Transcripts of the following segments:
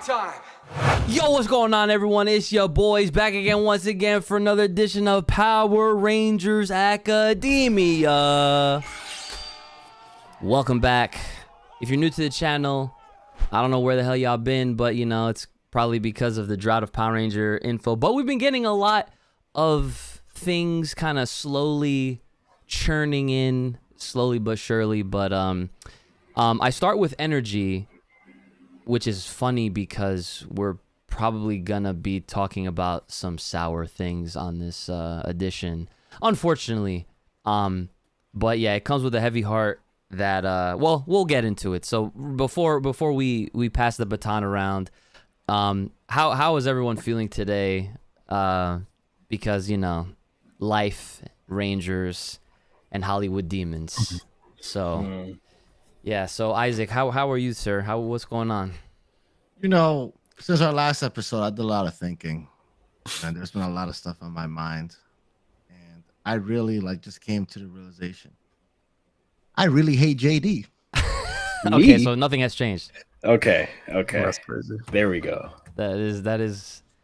time. Yo, what's going on, everyone? It's your boys back again once again for another edition of Power Rangers Academia. Welcome back. If you're new to the channel, I don't know where the hell y'all been, but you know, it's probably because of the drought of Power Ranger info. But we've been getting a lot of things kind of slowly churning in, slowly but surely. But I start with energy, which is funny because we're probably gonna be talking about some sour things on this edition, unfortunately. But yeah, it comes with a heavy heart that well, we'll get into it. So before we pass the baton around, how is everyone feeling today? Because you know, life, Rangers, and Hollywood demons. So yeah. So Isaac, how are you, sir? What's going on? You know, since our last episode, I did a lot of thinking, and there's been a lot of stuff on my mind, and I really just came to the realization I really hate JD. Okay, so nothing has changed. Okay. That's crazy. There we go. That is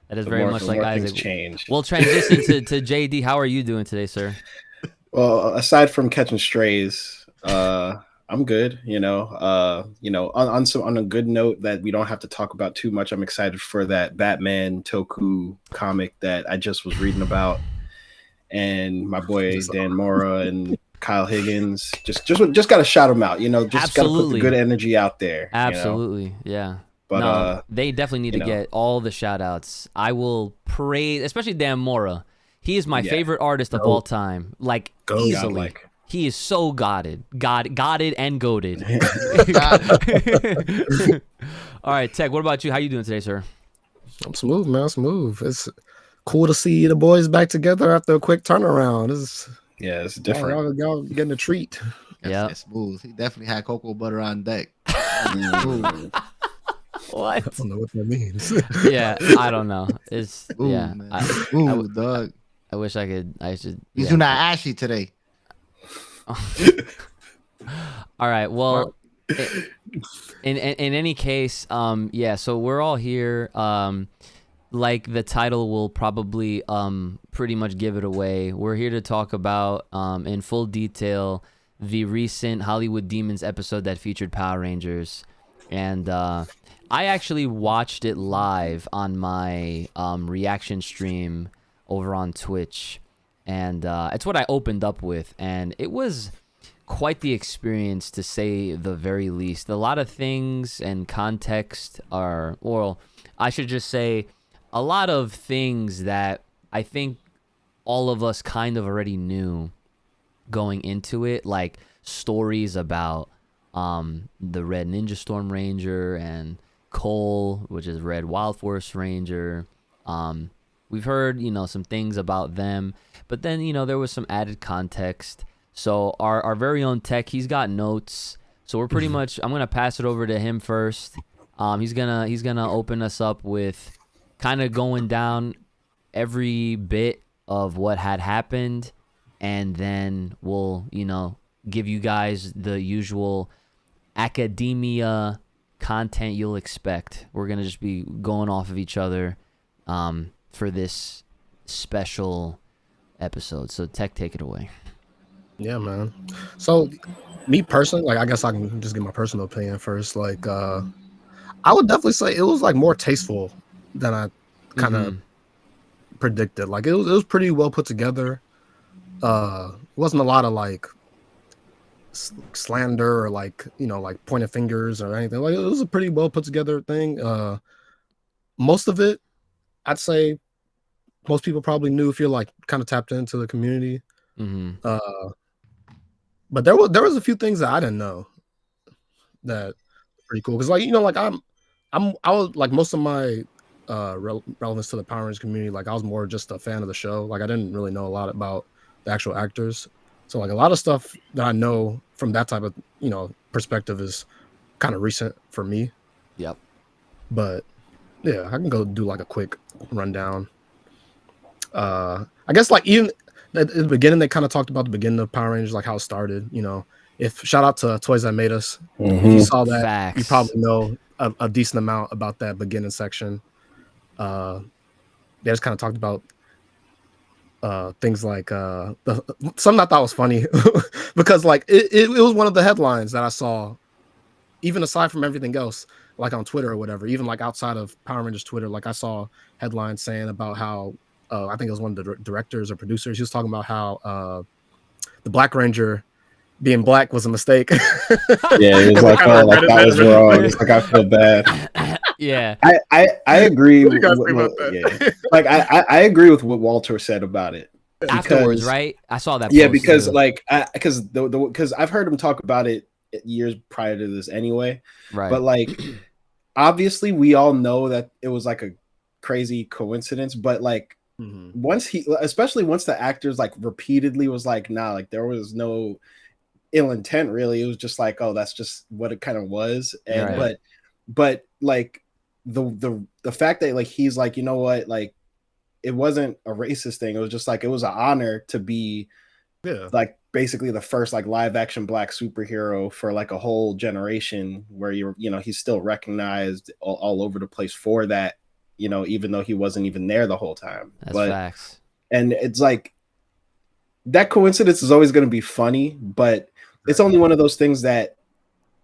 very much like Isaac. Change. We'll transition to JD. How are you doing today, sir? Well, aside from catching strays, I'm good. On a good note that we don't have to talk about too much. I'm excited for that Batman Toku comic that I just was reading about, and my boy Dan Mora and Kyle Higgins just got to shout them out. Just got to put the good energy out there. Absolutely, yeah. But no, they definitely need to get all the shout outs. I will praise, especially Dan Mora. He is my favorite artist of all time. Easily. Godlike. He is so godded and goated. All right, Tech, what about you? How you doing today, sir? I'm smooth, man. Smooth. It's cool to see the boys back together after a quick turnaround. It's different. Y'all getting a treat. Yeah, smooth. He definitely had cocoa butter on deck. What? I don't know what that means. Yeah, I don't know. It's man. Dog. I wish I could. I should. He's doing that ashy today. All right. Well, in any case, so we're all here. Like the title will probably pretty much give it away. We're here to talk about in full detail the recent Hollywood Demons episode that featured Power Rangers, and I actually watched it live on my reaction stream over on Twitch, and it's what I opened up with, and it was quite the experience, to say the very least. A lot of things and context are, or I should just say, a lot of things that I think all of us kind of already knew going into it, like stories about the Red Ninja Storm Ranger and Cole, which is Red Wild Force Ranger. We've heard, some things about them, but then, there was some added context. So our very own Tech, he's got notes. So we're pretty much, I'm going to pass it over to him first. He's gonna open us up with kind of going down every bit of what had happened, and then we'll, give you guys the usual academia content you'll expect. We're going to just be going off of each other for this special episode. So Tech, take it away. Yeah, man. So me personally, I guess I can just give my personal opinion first. I would definitely say it was more tasteful than I kind of predicted. It was pretty well put together. It wasn't a lot of slander or pointing fingers or anything. It was a pretty well put together thing. Most of it, I'd say most people probably knew if you're kind of tapped into the community. But there was a few things that I didn't know that were pretty cool, because I was most of my relevance to the Power Rangers community, I was more just a fan of the show. I didn't really know a lot about the actual actors, so a lot of stuff that I know from that type of perspective is kind of recent for me. Yep. But yeah, I can go do a quick rundown. I guess even at the beginning, they kind of talked about the beginning of Power Rangers, how it started. If shout out to Toys That Made Us. If you saw that, you probably know a decent amount about that beginning section. They just kind of talked about things like something I thought was funny because like it was one of the headlines that I saw, even aside from everything else, like on Twitter or whatever, even like outside of Power Rangers Twitter, like I saw headlines saying about how I think it was one of the directors or producers. He was talking about how the Black Ranger being black was a mistake. Yeah, it was And they like, kinda oh, like regretted that that was really wrong. quick. It's like I feel bad. Yeah. I agree. What do you guys think about Yeah, that? like I agree with what Walter said about it. Afterwards, Because right? I saw that. yeah, post because too. like because I've heard him talk about it years prior to this anyway. Right. But like obviously we all know that it was like a crazy coincidence, but like once especially once the actors like repeatedly was like, nah, like there was no ill intent really. It was just like, oh, that's just what it kind of was. And Right. but like the fact that like he's like, you know what, like it wasn't a racist thing. It was just like it was an honor to be like basically the first like live action black superhero for like a whole generation, where he's still recognized all over the place for that, even though he wasn't even there the whole time. That's facts. And it's like that coincidence is always going to be funny, but it's only one of those things that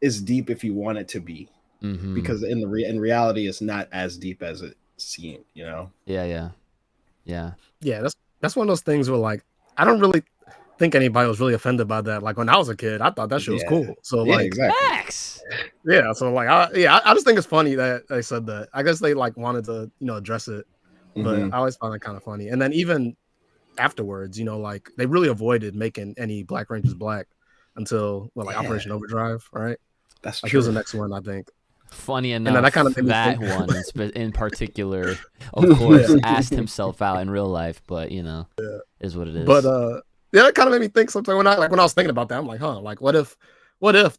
is deep if you want it to be, because in reality it's not as deep as it seemed. Yeah. That's one of those things where like I don't really think anybody was really offended by that. Like when I was a kid, I thought that shit was cool. So like exactly. Facts. Yeah, so like I just think it's funny that they said that. I guess they like wanted to address it, but I always found it kind of funny. And then even afterwards, like they really avoided making any Black Rangers black until Operation Overdrive, right? That's like true. It was the next one, I think. Funny enough, and then that kind of one in particular, of course, asked himself out in real life, but is what it is. But that kind of made me think sometimes when I was thinking about that, I'm like, like what if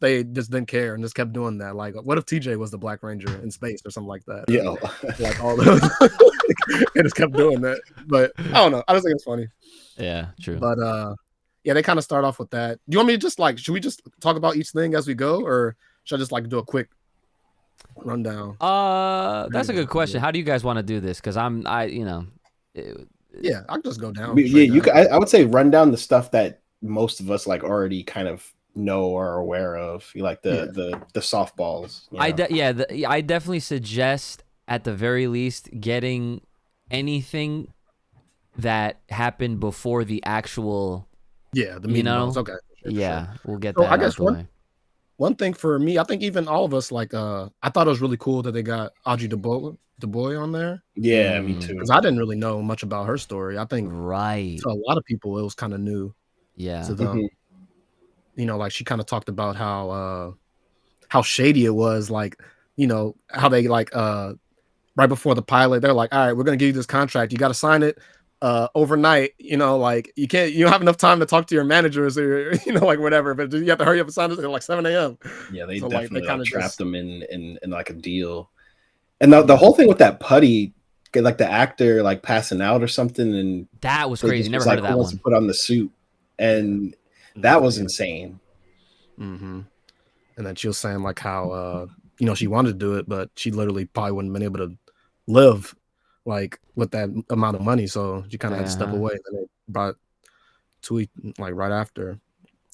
they just didn't care and just kept doing that? Like, what if TJ was the Black Ranger in space or something like that? Yeah, like all those, and just kept doing that. But I don't know. I just think it's funny. Yeah, true. But yeah, they kind of start off with that. Do you want me to just should we just talk about each thing as we go, or should I just do a quick rundown? That's a good question. How do you guys want to do this? Because yeah, I'll just go down. I would say run down the stuff that most of us like already kind of know or are aware of, like the softballs. I definitely suggest at the very least getting anything that happened before the actual the meetings. Okay. Sure. We'll get that. I guess one thing for me, I think even all of us, I thought it was really cool that they got Audrey DuBois on there. Yeah, me too. Because I didn't really know much about her story. I think to a lot of people it was kind of new. Yeah. To them. She kind of talked about how shady it was, how they right before the pilot, they're like, all right, we're gonna give you this contract. You gotta sign it overnight, you don't have enough time to talk to your managers or whatever, but you have to hurry up and sign it at 7 a.m. Yeah, they definitely kind of trapped them in like a deal. And the whole thing with that putty, like the actor passing out or something, and that was crazy. Never heard of that one. To put on the suit, and that was insane. And then she was saying how she wanted to do it, but she literally probably wouldn't have been able to live with that amount of money, so she kind of had to step away. And then they brought Tui right after,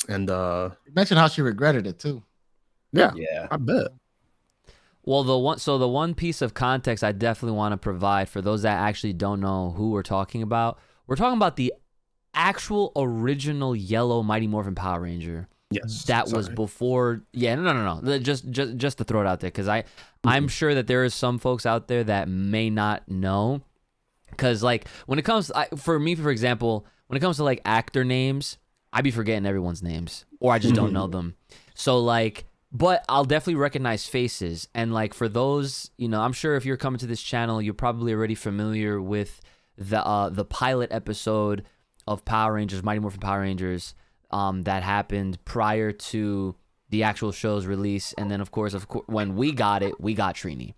and you mentioned how she regretted it too. Yeah, I bet. Well, the one piece of context I definitely want to provide for those that actually don't know who we're talking about. We're talking about the actual original yellow Mighty Morphin Power Ranger. Yes, that was before. Yeah, no. Just to throw it out there, because I'm sure that there is some folks out there that may not know. Because when it comes for me, for example, when it comes to actor names, I be forgetting everyone's names, or I just don't know them. So but I'll definitely recognize faces. And for those, I'm sure if you're coming to this channel, you're probably already familiar with the pilot episode of Power Rangers, Mighty Morphin Power Rangers, that happened prior to the actual show's release. And then of course, when we got it, we got Trini.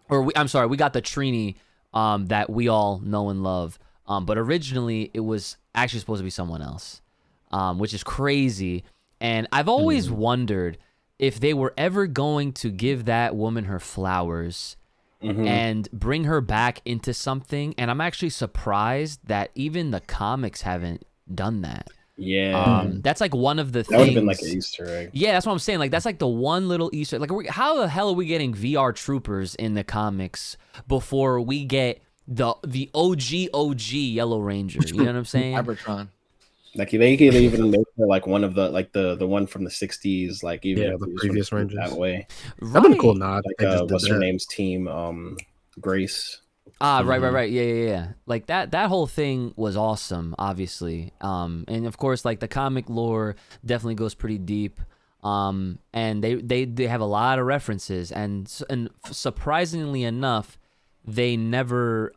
We got the Trini that we all know and love. But originally it was actually supposed to be someone else, which is crazy. And I've always wondered, if they were ever going to give that woman her flowers and bring her back into something, and I'm actually surprised that even the comics haven't done that. Yeah. That's like one of the That would have been things. like an Easter egg. Yeah, that's what I'm saying. Like that's like the one little Easter. Like how the hell are we getting VR troopers in the comics before we get the OG Yellow Ranger? You know what I'm saying? Cybertron. Like they could even make her like one of the like the one from the 60s, like even if the it was previous sort of Rangers. that way. That'd been cool. Nah, Like they just did what's her that. name's team? Grace. Right. Yeah. Like that whole thing was awesome, obviously. And of course, like the comic lore definitely goes pretty deep. And they have a lot of references, and surprisingly enough, they never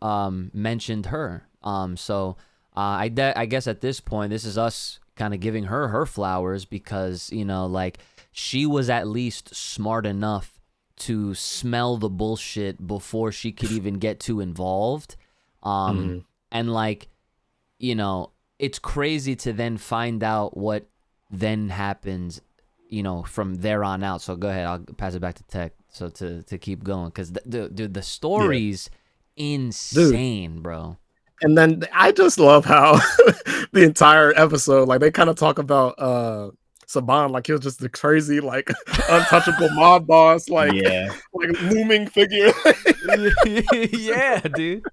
mentioned her. So I guess at this point, this is us kind of giving her flowers because, you know, like she was at least smart enough to smell the bullshit before she could even get too involved. And like, you know, it's crazy to then find out what then happens, you know, from there on out. So go ahead, I'll pass it back to Tech. So to keep going, because the story's insane, bro. And then I just love how the entire episode, like they kind of talk about Saban, like he was just the crazy, like untouchable mob boss, like like looming figure. Yeah, dude.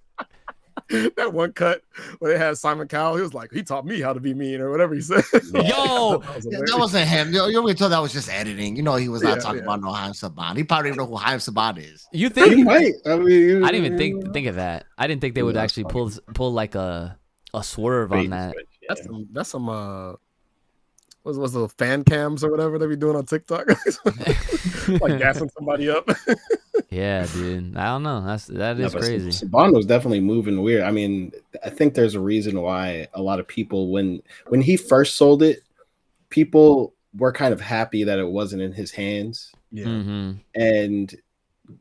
That one cut where they had Simon Cowell, he was like, he taught me how to be mean or whatever he said. Yo, that wasn't him. You already told that was just editing. You know, he was not talking about no Haim Saban. He probably didn't know who Haim Saban is. You think he might? I mean, I didn't even think of that. I didn't think they would actually pull like a swerve on that. That's some what's the fan cams or whatever they be doing on TikTok, like gassing somebody up. Yeah, dude. I don't know. That is crazy. Saban was definitely moving weird. I mean, I think there's a reason why a lot of people, when he first sold it, people were kind of happy that it wasn't in his hands. Yeah. And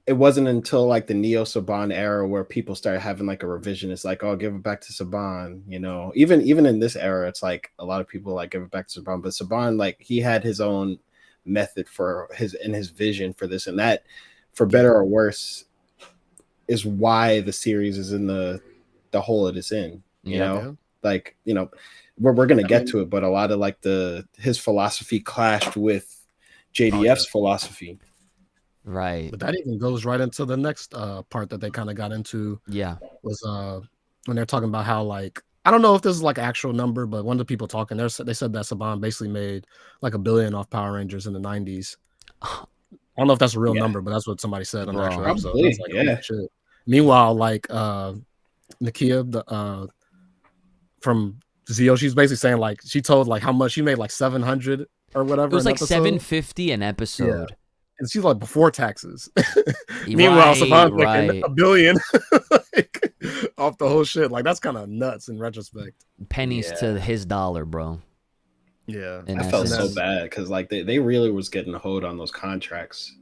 it wasn't until like the Neo Saban era where people started having like a revision. It's like, oh, give it back to Saban. You know, even in this era, it's like a lot of people like give it back to Saban. But Saban, like he had his own method for his vision for this and that. For better or worse, is why the series is in the hole it is in. You know, like, you know, we're gonna get to it, but a lot of like his philosophy clashed with JDF's philosophy. Right. But that even goes right into the next part that they kind of got into. Yeah. Was when they're talking about how, like, I don't know if this is like actual number, but one of the people talking there, they said that Saban basically made like $1 billion off Power Rangers in the 90s. I don't know if that's a real number, but that's what somebody said on the actual episode. Like, shit. Meanwhile, like Nakia, from Zio, she's basically saying like she told like how much she made, like 700 or whatever. It was like $750 an episode. Yeah. And she's like before taxes. Meanwhile, Saban's making $1 billion like, off the whole shit. Like that's kind of nuts in retrospect. Pennies to his dollar, bro. Yeah, I felt so bad because like they really was getting a hold on those contracts.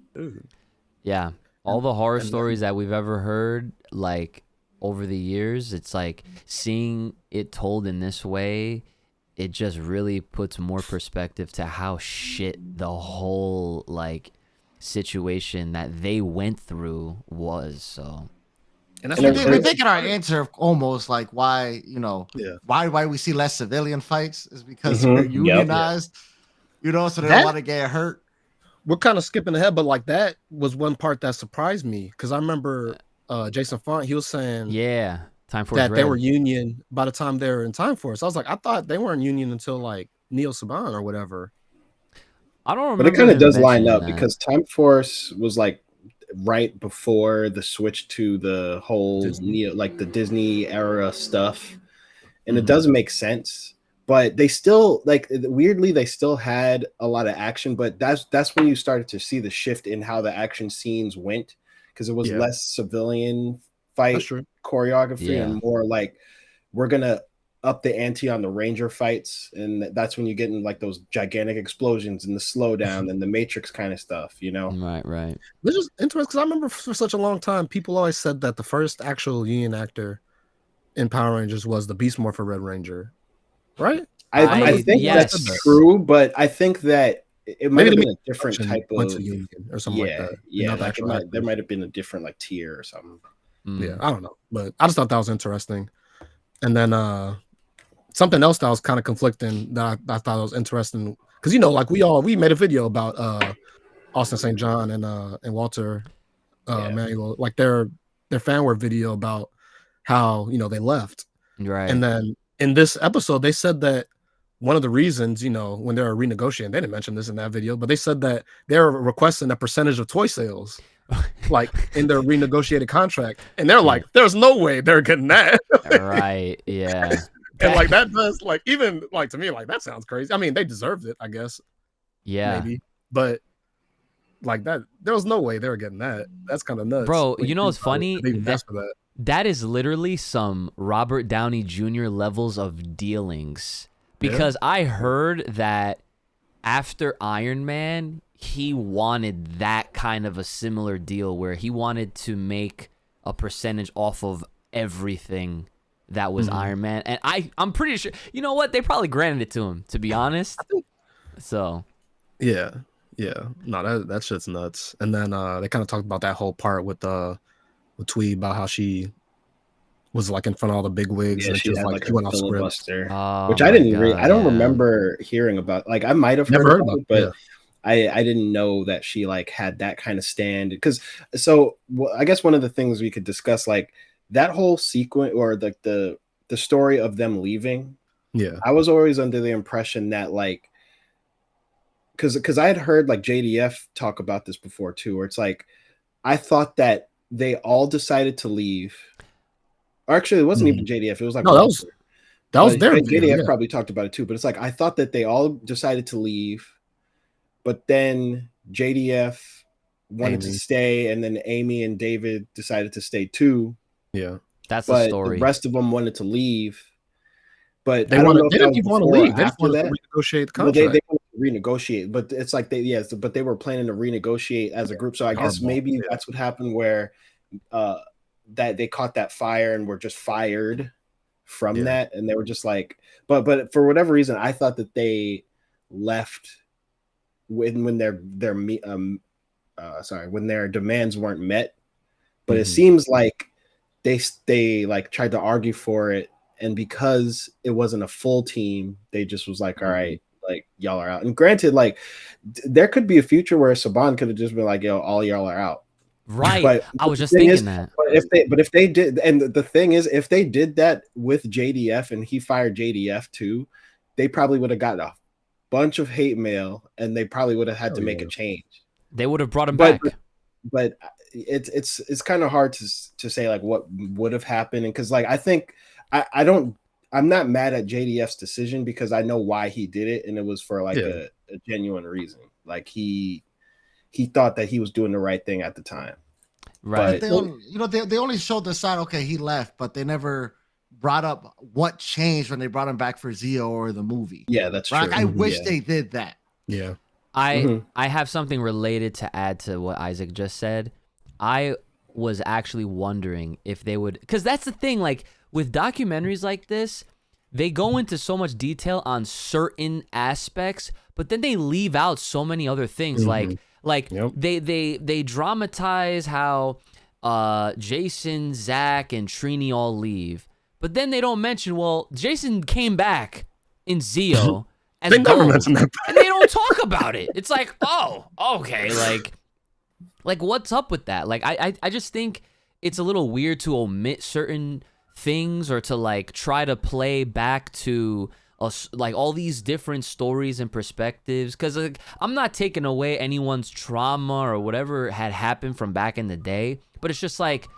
Yeah, all the horror stories that we've ever heard, like over the years, it's like seeing it told in this way, it just really puts more perspective to how shit the whole like situation that they went through was. So, and that's we're thinking our answer almost like why, you know, why we see less civilian fights is because we're unionized, you know, so they don't want to get hurt. We're kind of skipping ahead, but like that was one part that surprised me because I remember Jason Font, he was saying Time Force that Red. They were union by the time they were in Time Force. I was like, I thought they weren't union until like Neo Saban or whatever. I don't remember. But it kind of does line up because Time Force was like right before the switch to the whole Neo, like the Disney era stuff, and it does make sense. But they still, like, weirdly, they still had a lot of action. But that's when you started to see the shift in how the action scenes went, because it was less civilian fight choreography and more like we're gonna up the ante on the Ranger fights, and that's when you get in like those gigantic explosions and the slowdown and the Matrix kind of stuff, you know? Right. Which is interesting because I remember for such a long time, people always said that the first actual union actor in Power Rangers was the Beast Morpher Red Ranger, right? I think that's true, but I think that it might have Maybe been a different type went to of Union or something like that. yeah. Not the Like actual there actors. might have been a different like tier or something. Yeah, I don't know, but I just thought that was interesting. And then something else that was kind of conflicting that I thought was interesting because like we made a video about Austin St. John and Walter Manuel, like their fan work video about how they left. Right. And then in this episode, they said that one of the reasons, when they were renegotiating, they didn't mention this in that video, but they said that they're requesting a percentage of toy sales, like in their renegotiated contract. And they're like, there's no way they're getting that. Right. Yeah. And like that does even to me, that sounds crazy. I mean, they deserved it, I guess. Yeah. Maybe. But like that, there was no way they were getting that. That's kind of nuts. Bro, you know what's funny? They invest for that. That is literally some Robert Downey Jr. levels of dealings. Because I heard that after Iron Man, he wanted that kind of a similar deal where he wanted to make a percentage off of everything that was Iron Man. And I'm pretty sure, you know what? They probably granted it to him, to be honest. So. Yeah. No, that shit's nuts. And then they kind of talked about that whole part with Tweed about how she was like in front of all the big wigs, and she was had like she went off script, which I didn't I don't remember hearing about. Like I might have heard about it, but I didn't know that she like had that kind of stand. Because I guess one of the things we could discuss, like that whole sequence or like the story of them leaving. Yeah, I was always under the impression that like because I had heard like JDF talk about this before too, where it's like I thought that they all decided to leave. Or actually, it wasn't even JDF. It was like no, that was their JDF probably talked about it too. But it's like I thought that they all decided to leave, but then JDF wanted to stay, and then Amy and David decided to stay too. Yeah, that's the story. The rest of them wanted to leave, but they didn't even want to leave. They just wanted to renegotiate the contract. Well, they wanted to renegotiate, but it's like but they were planning to renegotiate as a group. So I guess maybe that's what happened where that they caught that fire and were just fired from that, and they were just like, but for whatever reason, I thought that they left when their demands weren't met, but it seems like they like tried to argue for it, and because it wasn't a full team, they just was like, all right, like y'all are out. And granted, like there could be a future where Saban could have just been like, yo, all y'all are out. Right. But I was just thinking that. But if they did, and the thing is, if they did that with JDF and he fired JDF too, they probably would have gotten a bunch of hate mail, and they probably would have had to make a change. They would have brought him back. But it's kind of hard to say like what would have happened, and because like I think I'm not mad at JDF's decision because I know why he did it, and it was for like a genuine reason. Like he thought that he was doing the right thing at the time. Right. But they only showed the side, okay, he left, but they never brought up what changed when they brought him back for Zeo or the movie. Yeah, that's true. Like, I wish they did that. Yeah. I have something related to add to what Isaac just said. I was actually wondering if they would, because that's the thing, like with documentaries like this, they go into so much detail on certain aspects, but then they leave out so many other things. They dramatize how Jason, Zach, and Trini all leave, but then they don't mention, well, Jason came back in Zeo as they never mention that, and they don't talk about it. It's like, oh, okay, like what's up with that? Like I just think it's a little weird to omit certain things or to like try to play back to like all these different stories and perspectives, because like, I'm not taking away anyone's trauma or whatever had happened from back in the day, but it's just like,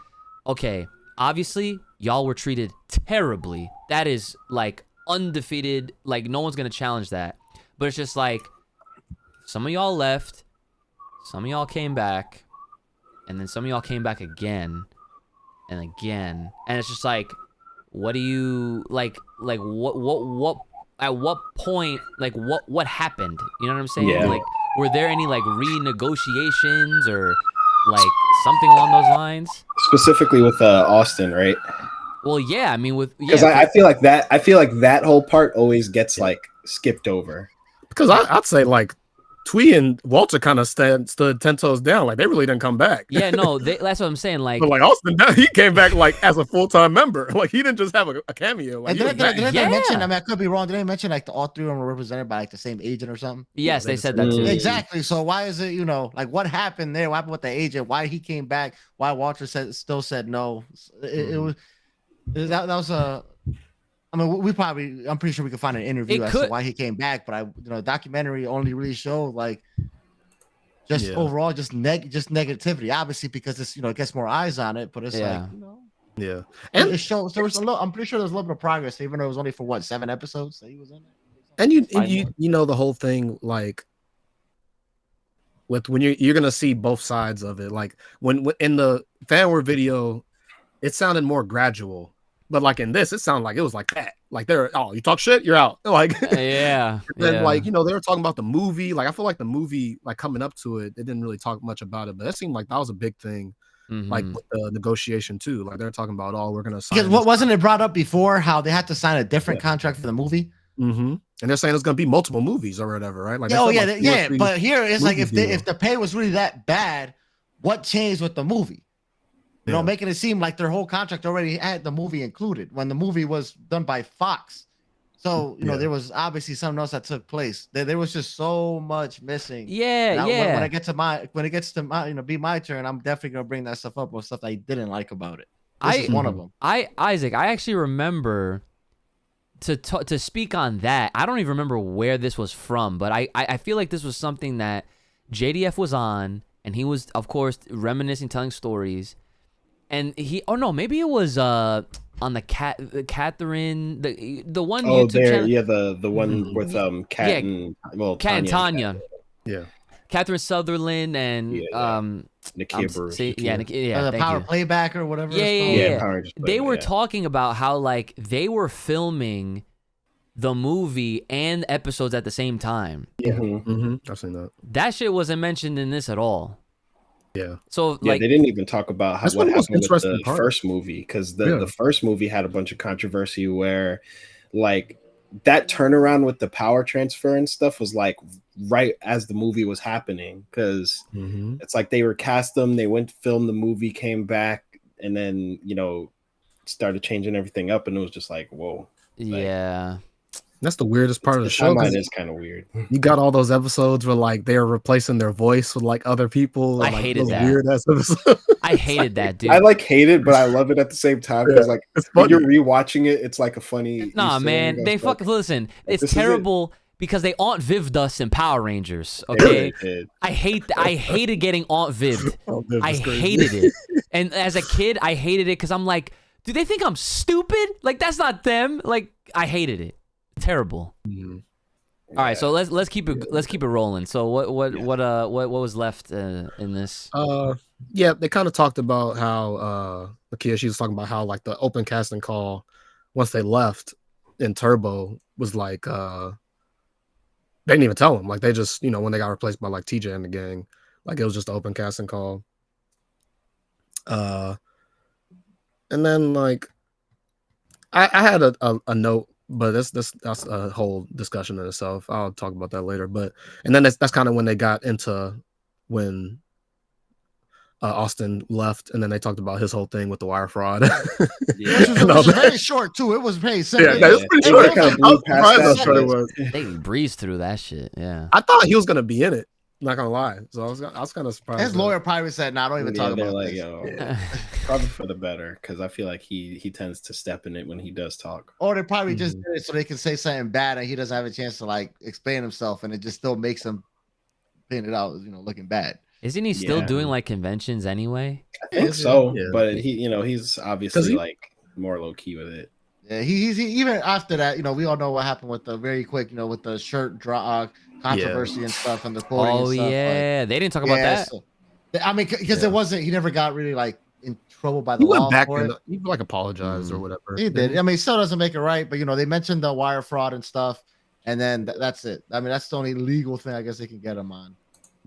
okay, obviously y'all were treated terribly. That is like undefeated, like no one's gonna challenge that, but it's just like some of y'all left, some of y'all came back, and then some of y'all came back again and again, and it's just like, what do you like what at what point, like what happened? You know what I'm saying? Yeah. Like, were there any like renegotiations or like something along those lines? Specifically with Austin, right? Well, yeah, I mean because I feel like that whole part always gets like skipped over. Because I'd say like Twee and Walter kind of stood 10 toes down. Like they really didn't come back. Yeah, no, that's what I'm saying. Like, But like Austin, he came back like as a full-time member. Like he didn't just have a cameo. Like, and did they mention? Yeah. I mean, I could be wrong. Did they mention like all three of them were represented by like the same agent or something? yes, they said that too. Exactly. So why is it, like what happened there? What happened with the agent? Why he came back? Why Walter still said no? It was that was a. I mean, I'm pretty sure we could find an interview as to why he came back, but documentary only really showed like just overall just negativity. Obviously, because it's it gets more eyes on it, but it's like yeah, and it shows there was a little. I'm pretty sure there was a little bit of progress, even though it was only for 7 episodes that he was in it. And you know the whole thing like with when you're gonna see both sides of it. Like when in the fanware video, it sounded more gradual. But like in this, it sounded like it was like that. Like you talk shit, you're out. Like yeah. Then like they were talking about the movie. Like I feel like the movie, like coming up to it, they didn't really talk much about it. But it seemed like that was a big thing. Like with the negotiation too. Like they're talking about we're gonna sign. Because what wasn't it brought up before how they had to sign a different contract for the movie? And they're saying there's gonna be multiple movies or whatever, right? Like But here it's like if the pay was really that bad, what changed with the movie? Making it seem like their whole contract already had the movie included when the movie was done by Fox. So, there was obviously something else that took place. There was just so much missing. When it gets to my be my turn, I'm definitely gonna bring that stuff up or stuff I didn't like about it. This is one of them. Isaac, I actually remember to speak on that. I don't even remember where this was from, but I feel like this was something that JDF was on, and he was, of course, reminiscing, telling stories. And maybe it was on the Catherine, the one YouTube channel. Yeah, the one with Kat and Tanya. Yeah. Catherine Sutherland and Nakia Burr. The power playback or whatever. Yeah. They were talking about how like they were filming the movie and episodes at the same time. Yeah. I've seen that. That shit wasn't mentioned in this at all. Yeah. So like they didn't even talk about what happened with the first movie, because the first movie had a bunch of controversy where like that turnaround with the power transfer and stuff was like right as the movie was happening, because it's like they were cast them, they went to film the movie, came back, and then started changing everything up, and it was just like whoa. Yeah. That's the weirdest part of the show. Timeline is kind of weird. You got all those episodes where like they're replacing their voice with like other people. I like, hated that. Weird ass episodes. I hated that, dude. I like hate it, but I love it at the same time, because like when you're rewatching it, it's like a funny. Nah, man, they fucking listen. It's terrible because they Aunt Viv'd us in Power Rangers. Okay, I hated getting Aunt Viv'd. I hated it, and as a kid, I hated it because I'm like, do they think I'm stupid? Like that's not them. Like I hated it. Terrible. All right, so let's keep it rolling. So what was left in this? They kind of talked about how Nakia, she was talking about how like the open casting call once they left in Turbo was like they didn't even tell them, like they just when they got replaced by like TJ and the gang, like it was just an open casting call. And then like I had a note, but that's a whole discussion in itself. I'll talk about that later. But and then that's kind of when they got into when Austin left, and then they talked about his whole thing with the wire fraud. Which was very short too. It was very simple. Yeah, it was pretty short. They breezed through that shit. Yeah, I thought he was gonna be in it. Not gonna lie, so I was kind of surprised. His lawyer probably said, "No, don't even talk about this." Probably for the better, because I feel like he tends to step in it when he does talk. Or they probably just did it so they can say something bad, and he doesn't have a chance to like explain himself, and it just still makes him paint it out, looking bad. Isn't he still doing like conventions anyway? I think so, but he's obviously like more low key with it. Yeah, he's even after that. We all know what happened with the very quick, with the shirt draw controversy and stuff, and the quoting. Oh and stuff. They didn't talk about that. So, I mean, because it wasn't. He never got really like in trouble by the law. Went back for it. he like apologized or whatever. He did. I mean, it still doesn't make it right, but they mentioned the wire fraud and stuff, and then that's it. I mean, that's the only legal thing I guess they can get him on.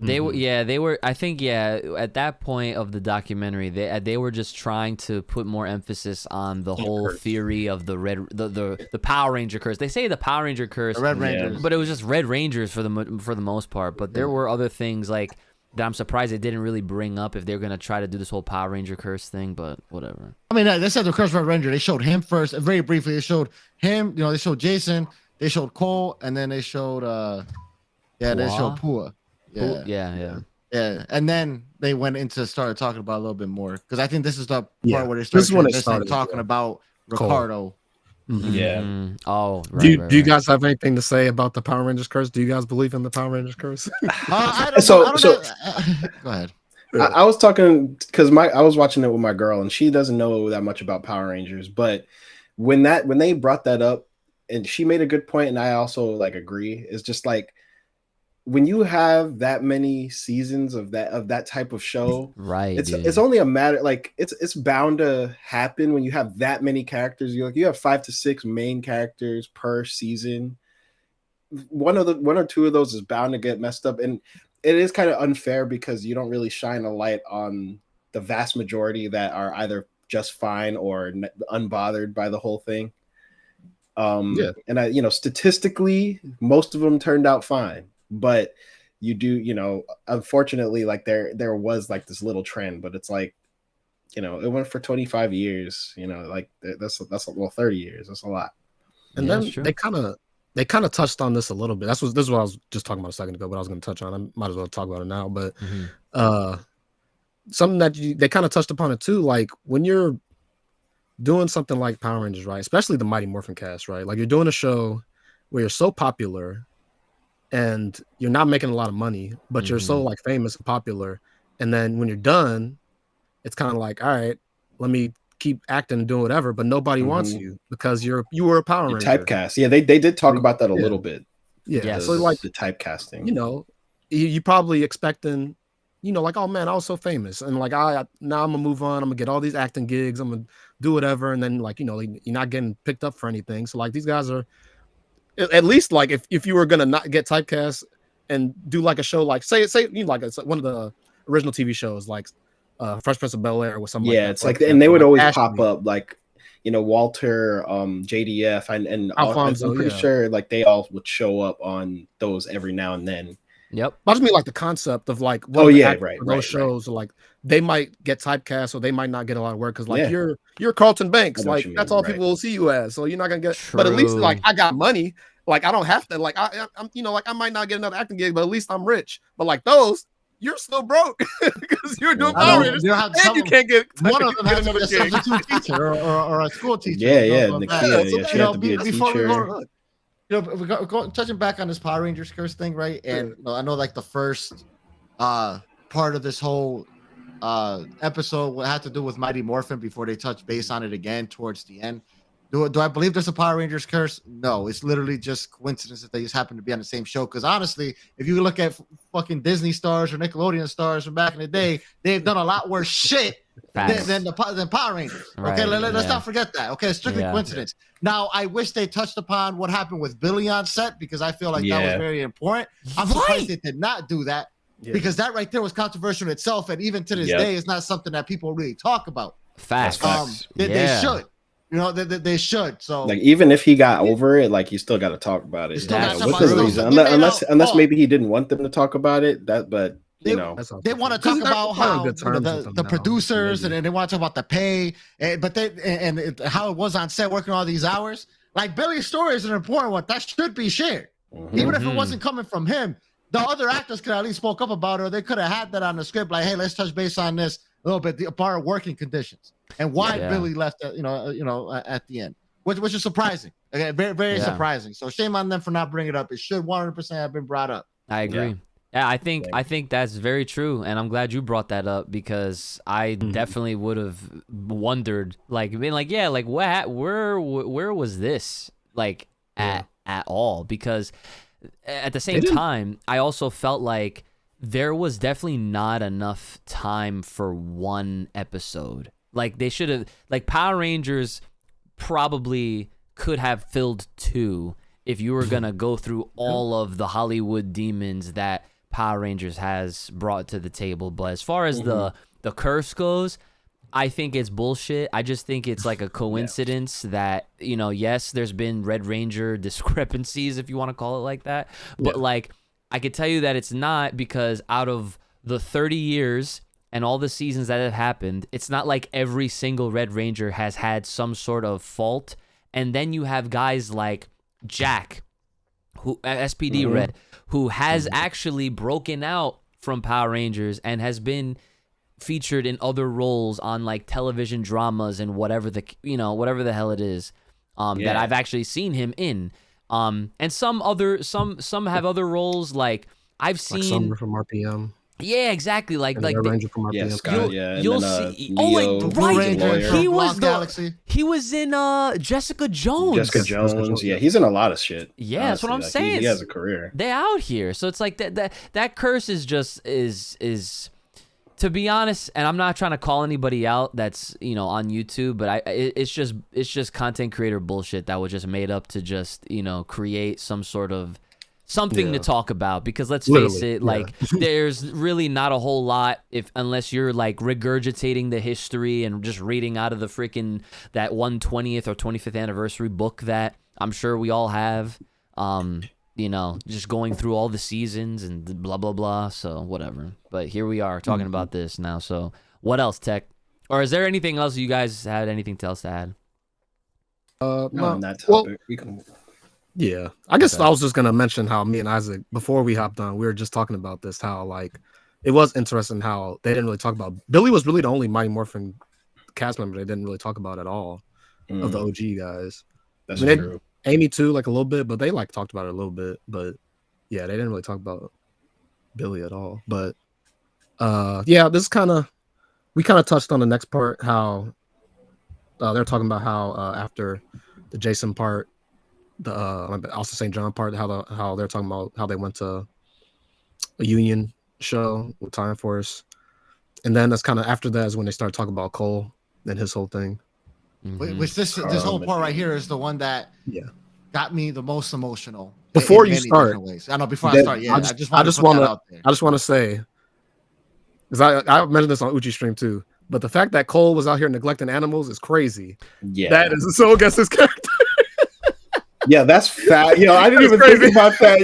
They were, yeah, they were. I think, yeah, at that point of the documentary, they were just trying to put more emphasis on the whole theory of the the Power Ranger curse. They say the Power Ranger curse, The Red Rangers. but it was just Red Rangers for the most part. But there were other things like that. I'm surprised they didn't really bring up if they're gonna try to do this whole Power Ranger curse thing. But whatever. I mean, they said the Curse Red Ranger. They showed him first, very briefly. They showed him. You know, they showed Jason. They showed Cole, and then they showed they showed Pua. Yeah. And then they started talking about a little bit more because I think this is the part where they started talking about Ricardo. Mm-hmm. Oh, right, do you guys have anything to say about the Power Rangers curse? Do you guys believe in the Power Rangers curse? I don't know. Go ahead. I was talking because I was watching it with my girl, and she doesn't know that much about Power Rangers. But when they brought that up, and she made a good point, and I also like agree. It's just like, when you have that many seasons of that type of show, right? It's only a matter, like it's bound to happen when you have that many characters. You have 5 to 6 main characters per season. One or two of those is bound to get messed up, and it is kind of unfair because you don't really shine a light on the vast majority that are either just fine or unbothered by the whole thing. And statistically, most of them turned out fine. But you do, unfortunately, like there was like this little trend, but it's like, it went for 25 years, like that's a little 30 years. That's a lot. And then they kind of touched on this a little bit. This is what I was just talking about a second ago, but I was going to touch on. I might as well talk about it now. But something that they kind of touched upon it too, like when you're doing something like Power Rangers, right? Especially the Mighty Morphin Cast, right? Like you're doing a show where you're so popular and you're not making a lot of money, but you're so like famous and popular. And then when you're done, it's kind of like, all right, let me keep acting and doing whatever, but nobody wants you because you were a Power Ranger. Typecast. Yeah, they did talk about that a little bit. Yeah. So like the typecasting, you probably expecting, like, oh man, I was so famous. And like, now I'm gonna move on. I'm gonna get all these acting gigs. I'm gonna do whatever. And then like, you're not getting picked up for anything. So like these guys are, at least like if you were gonna not get typecast and do like a show like say like it's one of the original TV shows like Fresh Prince of Bel-Air with something. Yeah, it's like and they would always pop up like Walter, JDF and Alfonso. I'm pretty sure like they all would show up on those every now and then. Yep. I just mean like the concept of like those shows are like they might get typecast or they might not get a lot of work because like you're Carlton Banks, like that's all people will see you as, so you're not gonna get. True. But at least like I got money, like I don't have to like I'm like I might not get another acting gig, but at least I'm rich. But like those, you're still broke because you're doing Power Rangers and you can't get one of them has to be a substitute teacher or a school teacher. Before we go touching back on this Power Rangers curse thing, right? And I know like the first part of this whole episode had to do with Mighty Morphin before they touch base on it again towards the end. Do I believe there's a Power Rangers curse? No, it's literally just coincidence that they just happen to be on the same show. Because honestly, if you look at fucking Disney stars or Nickelodeon stars from back in the day, they've done a lot worse shit than Power Rangers. Okay, let's not forget that. Okay, it's strictly coincidence. Now, I wish they touched upon what happened with Billy on set because I feel like that was very important. I'm surprised they did not do that because that right there was controversial in itself, and even to this day, it's not something that people really talk about. Facts. They should. They should. So like even if he got over it, like you still got to talk about it. What's his reason? Unless maybe he didn't want them to talk about it. They want to talk about how the producers and they want to talk about the pay, but how it was on set working all these hours. Like Billy's story is an important one that should be shared, even if it wasn't coming from him. The other actors could at least spoke up about it, or they could have had that on the script. Like, hey, let's touch base on this a little bit, the part of working conditions and why Billy left. At the end, which is surprising. Okay, very very surprising. So shame on them for not bringing it up. It should 100% have been brought up. I agree. Yeah, I think that's very true, and I'm glad you brought that up because I definitely would have wondered, like, being like, where was this like at all? Because at the same time, I also felt like there was definitely not enough time for one episode. Like they should have, like Power Rangers probably could have filled 2 if you were gonna go through all of the Hollywood demons that Power Rangers has brought to the table. But as far as the curse goes, I think it's bullshit. I just think it's like a coincidence that, yes, there's been Red Ranger discrepancies, if you want to call it like that. But like, I could tell you that it's not, because out of the 30 years and all the seasons that have happened, it's not like every single Red Ranger has had some sort of fault. And then you have guys like Jack, who SPD Red, who has actually broken out from Power Rangers and has been featured in other roles on like television dramas and whatever the hell it is that I've actually seen him in. And some have other roles, like I've seen like Summer from RPM. Yeah, exactly. Like Ranger from RPM. Scott, you'll then, see. Neo, He was Galaxy. He was in Jessica Jones. Jessica Jones. Yeah, he's in a lot of shit. Yeah, honestly. that's what I'm like, saying. He has a career. They out here, so it's like that curse is just is. To be honest, and I'm not trying to call anybody out that's on YouTube, but it's just content creator bullshit that was just made up to just create some sort of something to talk about, because let's face it, like there's really not a whole lot unless you're like regurgitating the history and just reading out of the freaking that 120th or 25th anniversary book that I'm sure we all have. Just going through all the seasons and blah, blah, blah. So whatever. But here we are talking about this now. So what else, Tech? Or is there anything else you guys had anything else to add? On that topic, we can... Yeah. I guess I was just going to mention how me and Isaac, before we hopped on, we were just talking about this, how like it was interesting how they didn't really talk about. Billy was really the only Mighty Morphin cast member they didn't really talk about at all of the OG guys. That's true. Amy too, like a little bit, but they like talked about it a little bit. But yeah, they didn't really talk about Billy at all. But this we kind of touched on the next part, how they're talking about how after the Jason part, the also St. John part, how they're talking about how they went to a Union show with Time Force, and then that's kind of after that is when they start talking about Cole and his whole thing. Which this whole part right here is the one that got me the most emotional. Before you start, I know. Before I start, I just want to say, because I mentioned this on Uchi stream too, but the fact that Cole was out here neglecting animals is crazy. Yeah, that is so against his character. Yeah, that's fat. I didn't even think about that,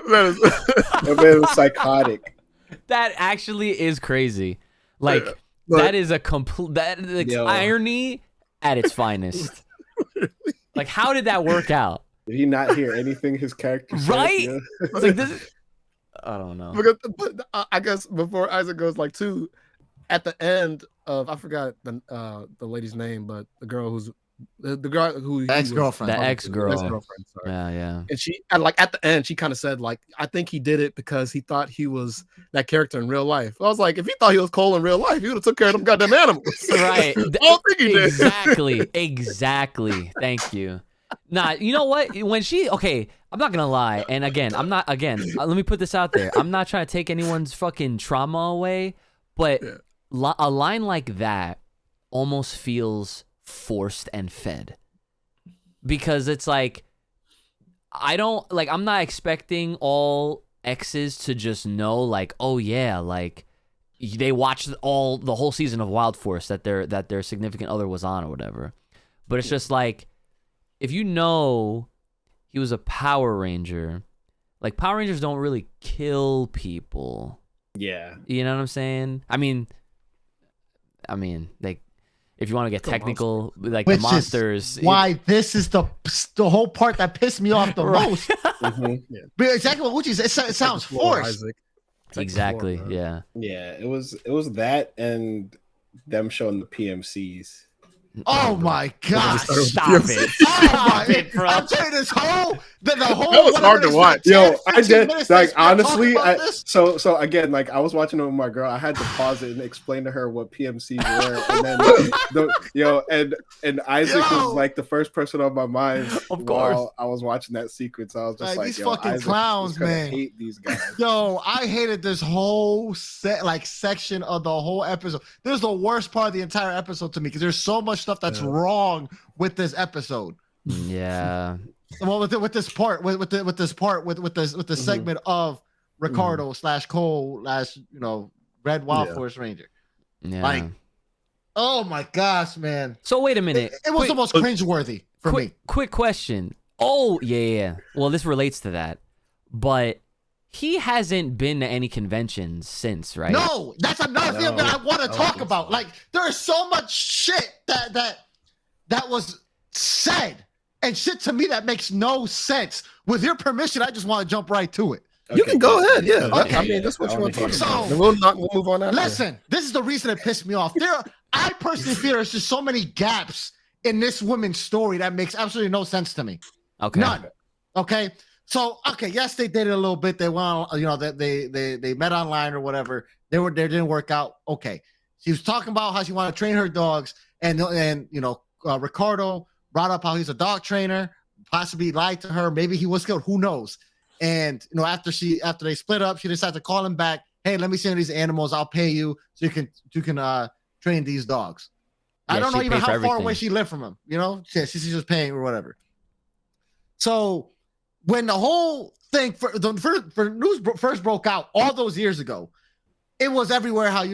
That man is psychotic. That actually is crazy. Like. That is a complete irony at its finest. Like, how did that work out? Did he not hear anything his character said? Right? It's like this. I don't know. But I guess before Isaac goes, like, too, at the end of, I forgot the lady's name, but the girl who's the girl who ex-girlfriend, the ex-girlfriend. Sorry. Yeah. And she, like at the end, she kind of said, like, I think he did it because he thought he was that character in real life. I was like, if he thought he was Cole in real life, he would have took care of them goddamn animals. Right. I don't think he did. Exactly. Thank you. Nah, you know what? I'm not gonna lie. And let me put this out there. I'm not trying to take anyone's fucking trauma away, but a line like that almost feels forced and fed, because it's like I'm not expecting all exes to just know, like, oh yeah, like they watched the whole season of Wild Force that their significant other was on or whatever. But it's just like, if you know he was a Power Ranger, like Power Rangers don't really kill people. Yeah, you know what I'm saying? I mean, like, if you want to get technical, like the monsters. Why this is the whole part that pissed me off the most. But exactly what Uchi said. It sounds forced. Exactly. Yeah. Yeah. It was that and them showing the PMCs. Oh my gosh! Stop it, bro! I'm telling you, the whole that was hard to watch. I did, like, honestly. So again, like, I was watching it with my girl. I had to pause it and explain to her what PMCs were, and then and Isaac was like the first person on my mind. Of course, while I was watching that sequence. I was just like, these fucking Isaac clowns, man. Hate these guys. I hated this whole section of the whole episode. This is the worst part of the entire episode to me, because there's so much stuff that's wrong with this episode. Yeah. Well, with this part, with the segment of Ricardo / Cole / Red Wild Forest Ranger. Yeah. Like, oh my gosh, man. So wait a minute. It was almost cringeworthy for me. Quick question. Oh, yeah. Well, this relates to that. But he hasn't been to any conventions since, right? No, that's another thing that I want to talk about. Like, there is so much shit that was said and shit to me that makes no sense. With your permission, I just want to jump right to it. You can go ahead, yeah. Okay. I mean, that's what you want to talk about. So, We'll move on after. Listen, this is the reason it pissed me off. I personally feel there's just so many gaps in this woman's story that makes absolutely no sense to me. Okay. None. Okay. So, yes, they dated a little bit. They went on, they met online or whatever. They didn't work out. Okay. She was talking about how she wanted to train her dogs, and Ricardo brought up how he's a dog trainer, possibly lied to her. Maybe he was killed. Who knows? And after they split up, she decided to call him back. Hey, let me send these animals. I'll pay you so you can train these dogs. Yeah, I don't know even how everything. far away she lived from him. She's just paying or whatever. So when the whole thing for news first broke out all those years ago, it was everywhere how he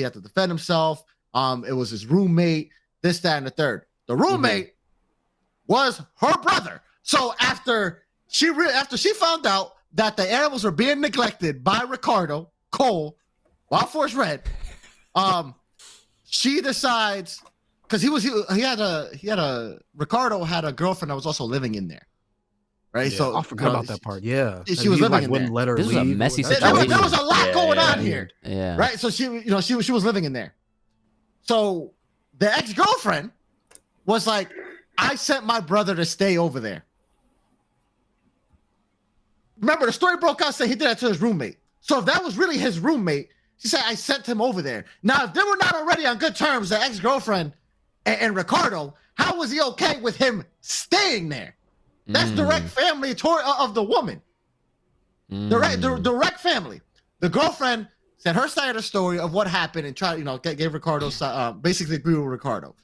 had to defend himself. It was his roommate, this, that, and the third. The roommate was her brother. So after she found out that the animals were being neglected by Ricardo, Cole, Wild Force Red, she decides, because Ricardo had a girlfriend that was also living in there. Right. Yeah, So I forgot about that part. Yeah. She was living in wouldn't there. let her This was a leave. messy There situation. was a lot going on here. Yeah. Right. So she was living in there. So the ex-girlfriend was like, I sent my brother to stay over there. Remember, the story broke out saying he did that to his roommate. So if that was really his roommate, she said, I sent him over there. Now, if they were not already on good terms, the ex-girlfriend and Ricardo, how was he okay with him staying there? That's direct family of the woman. Direct family. The girlfriend said her side of the story of what happened and tried, gave Ricardo basically agree with Ricardo.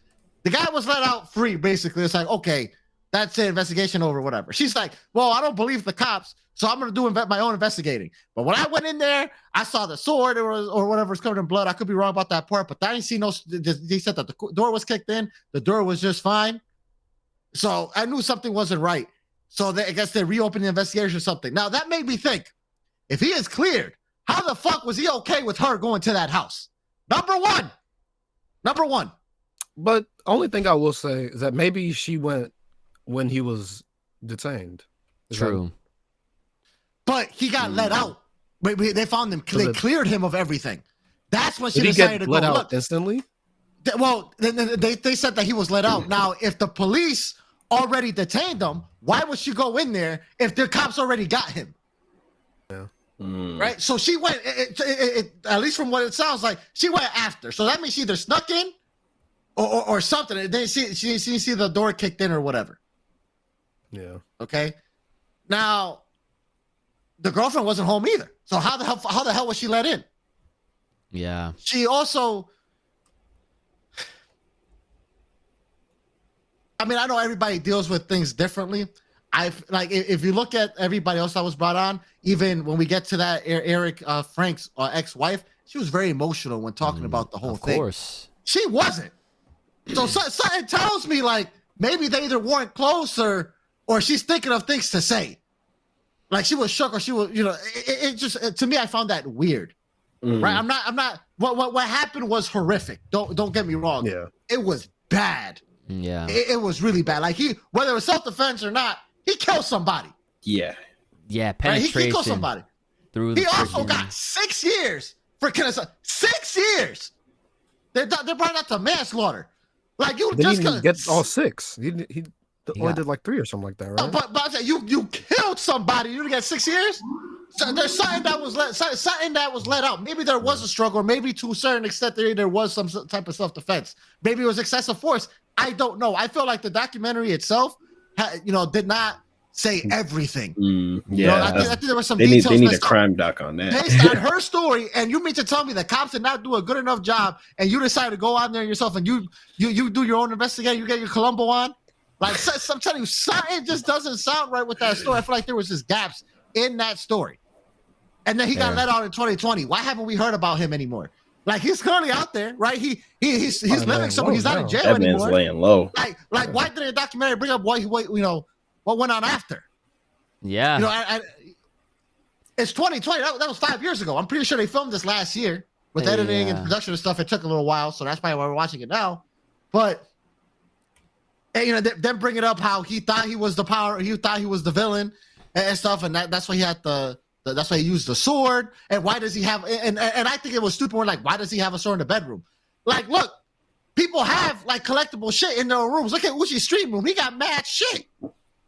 The guy was let out free, basically. It's like, okay, that's it, investigation over, whatever. She's like, well, I don't believe the cops, so I'm going to do my own investigating. But when I went in there, I saw the sword or whatever was covered in blood. I could be wrong about that part, but I didn't see they said that the door was kicked in. The door was just fine. So I knew something wasn't right. So I guess they reopened the investigation or something. Now, that made me think, if he is cleared, how the fuck was he okay with her going to that house? Number one. But only thing I will say is that maybe she went when he was detained. True. But he got let out. They found him. They cleared him of everything. That's when she Did he decided get to let go. out Look, instantly? They said that he was let out. Now, if the police already detained him, why would she go in there if the cops already got him? Yeah. Right. So she went. At least from what it sounds like, she went after. So that means she either snuck in or something. She didn't see the door kicked in or whatever. Yeah. Okay. Now, the girlfriend wasn't home either. So how the hell was she let in? Yeah. She also, I mean, I know everybody deals with things differently. If you look at everybody else that was brought on, even when we get to that Eric Frank's ex-wife, she was very emotional when talking about the whole thing. Of course. She wasn't. So something tells me like maybe they either weren't close or she's thinking of things to say. Like she was shook or she was, it just, to me, I found that weird. Right. I'm not, what happened was horrific. Don't get me wrong. Yeah. It was bad. Yeah. It was really bad. Like whether it was self-defense or not, he killed somebody. Yeah. Yeah. Right? Penetration. He killed somebody. He also got 6 years for killing somebody. 6 years. They brought that to manslaughter. Like you They just didn't get all 6. He only did like 3 or something like that, right? But I said you killed somebody. You didn't get 6 years. So there's something that was let out. Maybe there was a struggle, or maybe to a certain extent there was some type of self-defense. Maybe it was excessive force. I don't know. I feel like the documentary itself, did not say everything. Yeah, I think there was some they details. need a crime doc on that. Based on her story, and you mean to tell me the cops did not do a good enough job, and you decide to go out there yourself and you do your own investigating, you get your Columbo on? Like, I'm telling you, something just doesn't sound right with that story. I feel like there was just gaps in that story. And then he got let out in 2020. Why haven't we heard about him anymore? Like, he's currently out there, right? He's living somewhere. He's not in jail that anymore. man's laying low. Like why didn't the documentary bring up what went on after? Yeah. You know, it's 2020. That was 5 years ago. I'm pretty sure they filmed this last year with editing and production and stuff. It took a little while, so that's probably why we're watching it now. But you know, them bringing up how he thought he was the power, he thought he was the villain and stuff, and that's why he had that's why he used the sword. And why does he have? And I think it was stupid. We're like, why does he have a sword in the bedroom? Like, look, people have like collectible shit in their rooms. Look at Uchi's stream room. He got mad shit,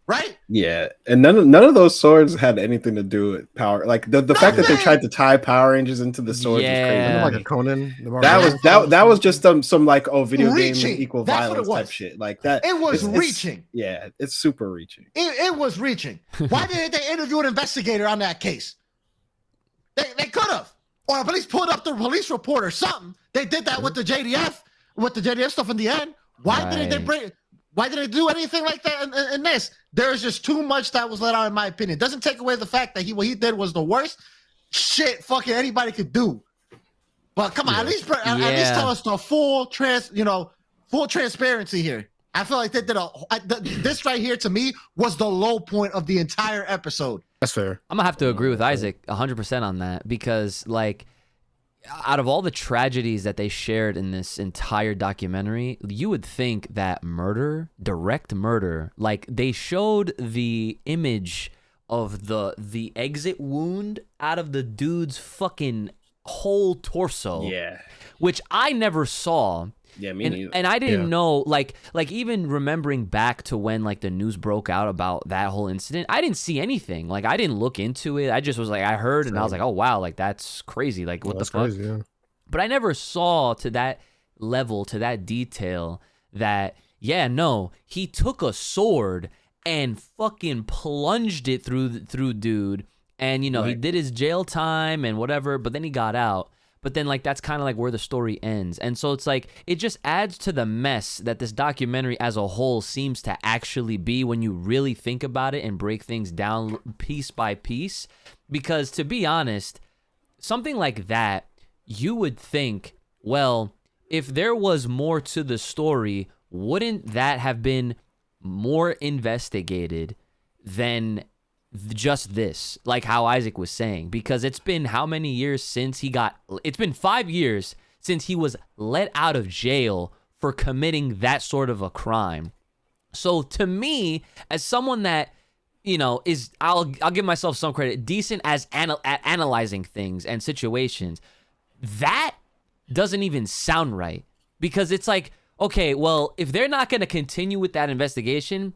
right? Yeah, and none of those swords had anything to do with power. Like the fact that they tried to tie Power Rangers into the swords was crazy. Like a Conan. That was just some like video reaching. game equal That's violence type shit. Like that. It was reaching. It's super reaching. It was reaching. Why didn't they interview an investigator on that case? They could have, or at least pulled up the police report or something. They did that with the JDF stuff in the end. Why didn't they bring? Why didn't they do anything like that in this? There's just too much that was let out, in my opinion. It doesn't take away the fact that what he did was the worst shit fucking anybody could do. But come on, at least tell us the full transparency here. I feel like they did this right here to me was the low point of the entire episode. That's fair. I'm gonna have to agree with Isaac 100% on that, because like, out of all the tragedies that they shared in this entire documentary, you would think that direct murder, like they showed the image of the exit wound out of the dude's fucking whole torso. Yeah. Which I never saw. Yeah, me neither. And I didn't know, like even remembering back to when like the news broke out about that whole incident, I didn't see anything. Like I didn't look into it. I just was like, I heard and I was like, oh wow, like that's crazy. Like what the fuck? Crazy, yeah. But I never saw to that level, to that detail that, he took a sword and fucking plunged it through dude. And, you know, he did his jail time and whatever, but then he got out. But then, like, that's kind of like where the story ends. And so it's like, it just adds to the mess that this documentary as a whole seems to actually be when you really think about it and break things down piece by piece. Because to be honest, something like that, you would think, well, if there was more to the story, wouldn't that have been more investigated than just this, like how Isaac was saying? Because it's been how many years since it's been 5 years since he was let out of jail for committing that sort of a crime. So to me, as someone that, you know, is, I'll give myself some credit, decent at analyzing things and situations, that doesn't even sound right. Because it's like, okay, well, if they're not going to continue with that investigation,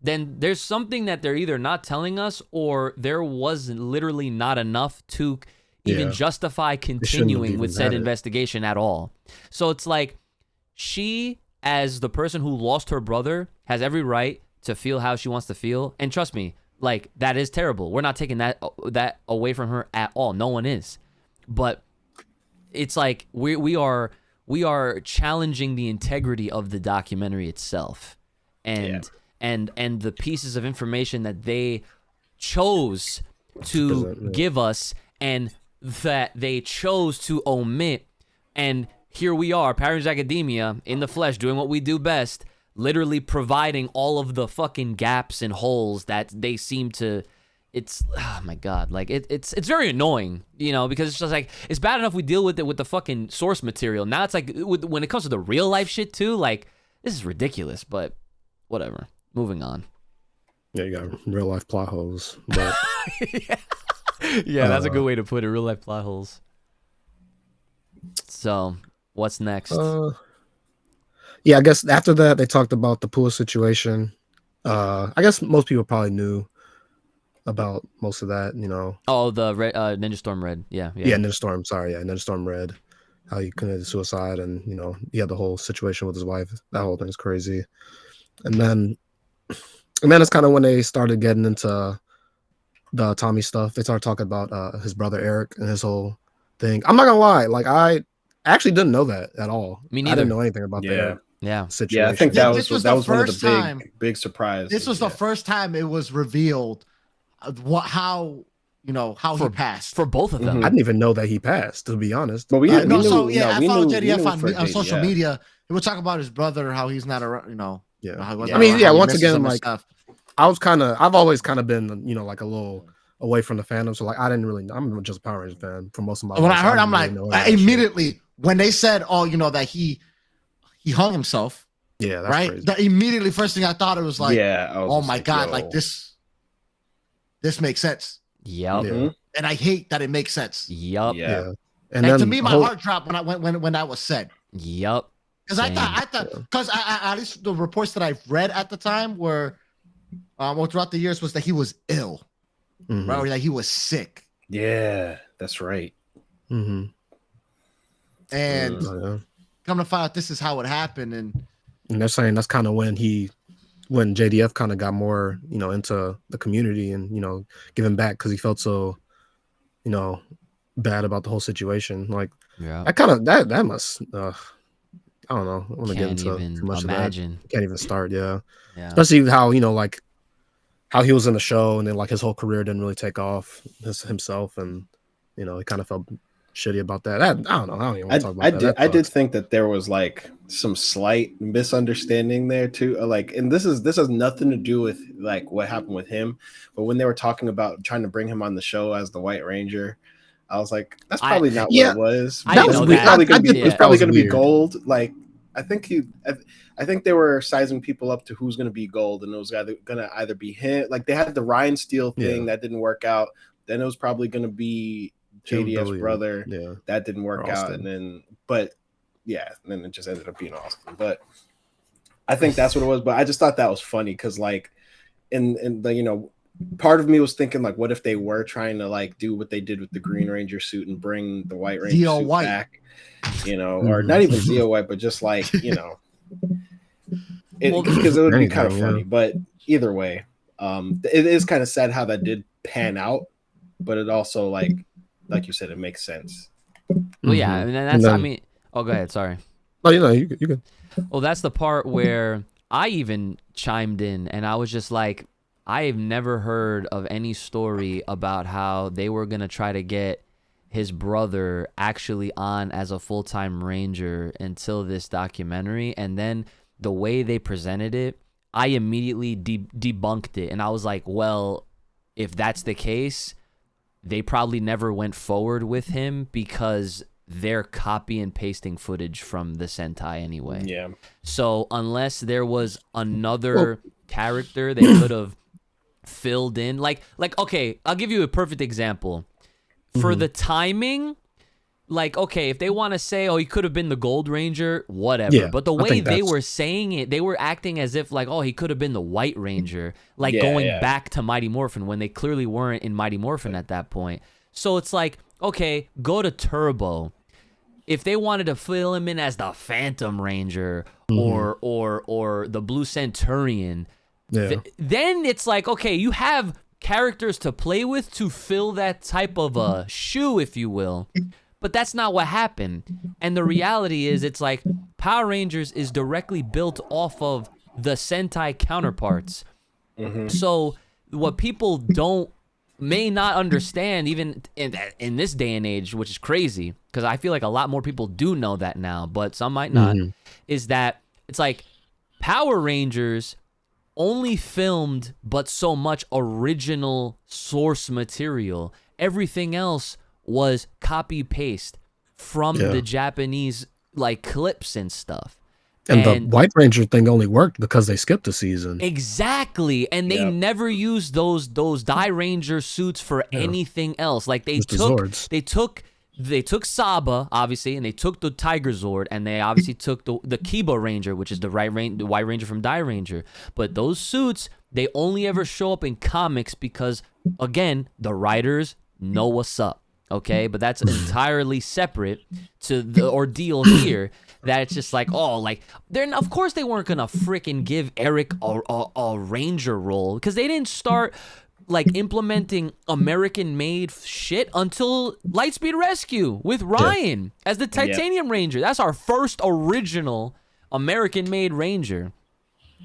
then there's something that they're either not telling us, or there was literally not enough to even justify continuing with said investigation at all. So it's like, she, as the person who lost her brother, has every right to feel how she wants to feel. And trust me, like, that is terrible. We're not taking that away from her at all. No one is. But it's like, we are challenging the integrity of the documentary itself. And the pieces of information that they chose to give us and that they chose to omit. And here we are, Power Rangers Academia, in the flesh, doing what we do best, literally providing all of the fucking gaps and holes that they seem to... It's, oh my God, like, it's very annoying, you know, because it's just like, it's bad enough we deal with it with the fucking source material. Now it's like, when it comes to the real life shit too, like, this is ridiculous, but whatever. Moving on. Yeah, you got real life plot holes. But yeah, that's a good way to put it. Real life plot holes. So, what's next? Yeah, I guess after that they talked about the pool situation. I guess most people probably knew about most of that, you know. Oh, the Red, Ninja Storm Red. Yeah, Ninja Storm. Sorry, Ninja Storm Red. How he committed suicide, and you know, he had the whole situation with his wife. That whole thing is crazy. And then it's kind of when they started getting into the Tommy stuff. They started talking about his brother Eric and his whole thing. I'm not gonna lie, like I actually didn't know that at all. Me neither. I didn't know anything about that. Yeah. situation. Yeah, I think This was that the was one of first the big time- big surprises. This was the first time it was revealed how he passed. For both of them. Mhm. I didn't even know that he passed, to be honest. But we I knew. I follow JDF for on social yeah. media. He would talk about his brother, how he's not around, Yeah. how he wasn't Yeah. I mean, around, yeah, how he once misses again, him and like, stuff. I've always kind of been, like a little away from the fandom. So like, I'm just a Power Rangers fan for most of my life. When I so heard, didn't I'm like, really know any of that shit. immediately when they said, that he hung himself, Yeah, that's right? crazy. The immediately first thing I thought, it was like, Yeah, I was oh just my like, god, yo. like this makes sense, Yep. Yeah. Mhm. and I hate that it makes sense. Yup. Yeah. Yeah. And then to me, the my whole- heart dropped when that was said. Yup. Because I Same. thought, because at least the reports that I've read at the time were, throughout the years, was that he was ill, Mhm. right? Or that he was sick, Yeah, that's right. Mhm. and Oh, yeah. come to find out, this is how it happened, and And they're saying that's kind of when JDF kind of got more, into the community and, giving back because he felt so, bad about the whole situation. Like, Yeah. I kind of, that must, I don't know. I want to get Can't into even too much imagine. of that. Can't even start. Yeah. Yeah. Especially how, like how he was in the show and then like his whole career didn't really take off himself. And, he kind of felt shitty about that. I don't know. I don't even want to talk about that. I did think that there was like some slight misunderstanding there too. Like, and this has nothing to do with like what happened with him, but when they were talking about trying to bring him on the show as the White Ranger, I was like, that's probably not what it was. I didn't know It's that. probably gonna be, Yeah. it's probably That gonna was be weird. Gold. Like, I think they were sizing people up to who's gonna be Gold, and it was gonna either be him. Like they had the Ryan Steele thing that didn't work out. Then it was probably gonna be JDF's brother. Yeah. That didn't work out, Austin. and then it just ended up being Austin. But I think that's what it was. But I just thought that was funny because like in the part of me was thinking like, what if they were trying to like do what they did with the Green Ranger suit and bring the White Ranger Zeo suit White. back, or not even Zeo White, but just like because it would be kind of Anything, funny. yeah. But either way, it is kind of sad how that did pan out, but it also like you said, it makes sense. Well, yeah. Mhm. I mean, And then- oh, go ahead. Sorry. Oh, you can. Well, that's the part where I even chimed in and I was just like, I have never heard of any story about how they were going to try to get his brother actually on as a full-time ranger until this documentary. And then the way they presented it, I immediately debunked it. And I was like, well, if that's the case, they probably never went forward with him because they're copy and pasting footage from the Sentai anyway. Yeah. So unless there was another character they could have filled in, like okay, I'll give you a perfect example. For the timing, like, okay, if they want to say, oh, he could have been the Gold Ranger, whatever. Yeah, But the I way think they that's- were saying it, they were acting as if like, oh, he could have been the White Ranger, like Yeah, going yeah. back to Mighty Morphin when they clearly weren't in Mighty Morphin at that point. So it's like, okay, go to Turbo. If they wanted to fill him in as the Phantom Ranger or the Blue Centurion, Yeah. then it's like, okay, you have characters to play with to fill that type of a shoe, if you will. But that's not what happened. And the reality is, it's like Power Rangers is directly built off of the Sentai counterparts. So what people may not understand, even in this day and age, which is crazy, because I feel like a lot more people do know that now, but some might not, is that it's like Power Rangers only filmed but so much original source material. Everything else was copy paste from the Japanese like clips and stuff. And the White Ranger thing only worked because they skipped a season. Exactly. And they Yep. never used those Die Ranger suits for anything else. Like they Just the took Zords. they took Saba, obviously, and they took the Tiger Zord, and they obviously took the Kiba Ranger, which is the White Ranger from Die Ranger. But those suits, they only ever show up in comics because, again, the writers know what's up, okay? But that's entirely separate to the ordeal here. That it's just like, oh, like, of course they weren't gonna freaking give Eric a Ranger role because they didn't start like implementing American-made shit until Lightspeed Rescue with Ryan as the Titanium Ranger. That's our first original American-made Ranger.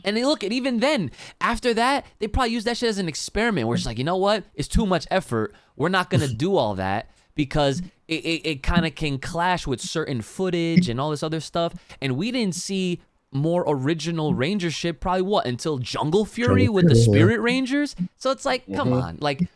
And they look at even then, after that, they probably use that shit as an experiment. Where it's like, you know what? It's too much effort. We're not gonna do all that because it kind of can clash with certain footage and all this other stuff. And we didn't see more original Ranger shit probably until Jungle Fury with the Spirit Rangers. So it's like, come on, like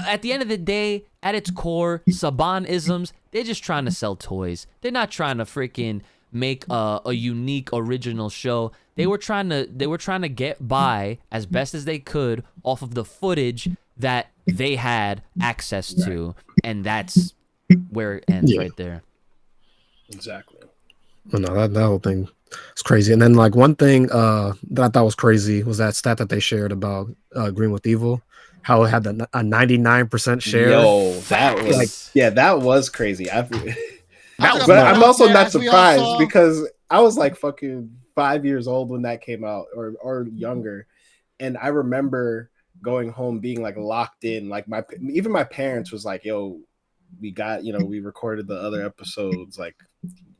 at the end of the day, at its core, Saban-isms, they're just trying to sell toys. They're not trying to freaking make a unique original show. They were trying to get by as best as they could off of the footage that they had access to, and that's where it ends right there. Exactly. Well, no, that whole thing is crazy. And then like one thing that I thought was crazy was that stat that they shared about Green with Evil, how it had a 99% share. Yo, that was that was crazy. But But I'm also not surprised because I was like fucking 5 years old when that came out, or younger, and I remember going home being like locked in. Like even my parents was like, "Yo, we recorded the other episodes. Like,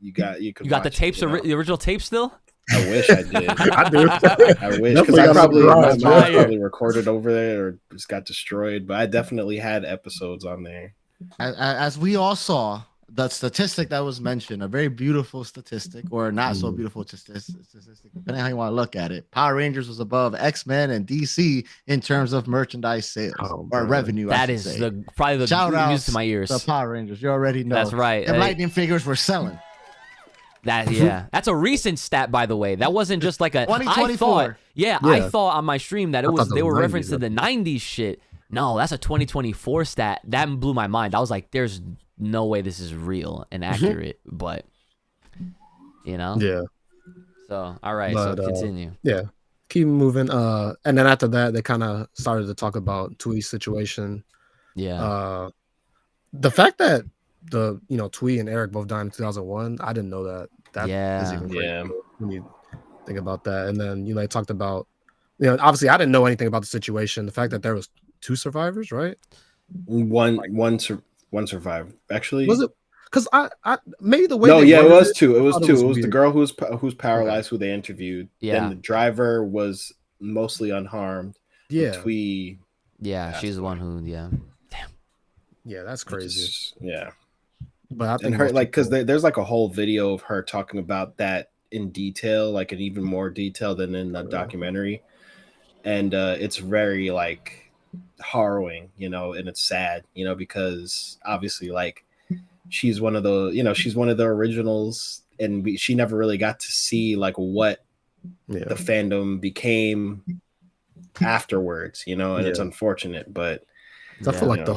you got the tapes, the original tape still." I wish I did. I do. I wish, because I probably recorded over there or just got destroyed. But I definitely had episodes on there. As we all saw, the statistic that was mentioned, a very beautiful statistic, or not so beautiful statistic, depending on how you want to look at it. Power Rangers was above X-Men and DC in terms of merchandise sales or revenue. That is probably the shout news to my ears. The Power Rangers, you already know. That's right. And Lightning figures were selling. That's a recent stat, by the way. That wasn't just like a 2024. I thought on my stream that they were referenced to the 90s shit. No, that's a 2024 stat. That blew my mind. I was like, there's no way this is real and accurate, but you know. Yeah. So all right, so continue. Yeah. Keep moving. And then after that, they kind of started to talk about Twee's situation. Yeah. The fact that Twee and Eric both died in 2001, I didn't know that. That is even crazy when you think about that. And then they talked about, obviously I didn't know anything about the situation. The fact that there was 2 survivors, right? One survivor. Actually, was it? Because I maybe the way. No, it was 2. It was 2. It was the girl who's paralyzed, who they interviewed. Yeah. Then the driver was mostly unharmed. Yeah. Twee. Yeah, she's the one who. Yeah. Damn. Yeah, that's crazy. But I think because there's like a whole video of her talking about that in detail, like in even more detail than in the documentary, and it's very like harrowing, and it's sad, because obviously like she's one of the originals, and she never really got to see like what the fandom became afterwards, and it's unfortunate, but I feel like the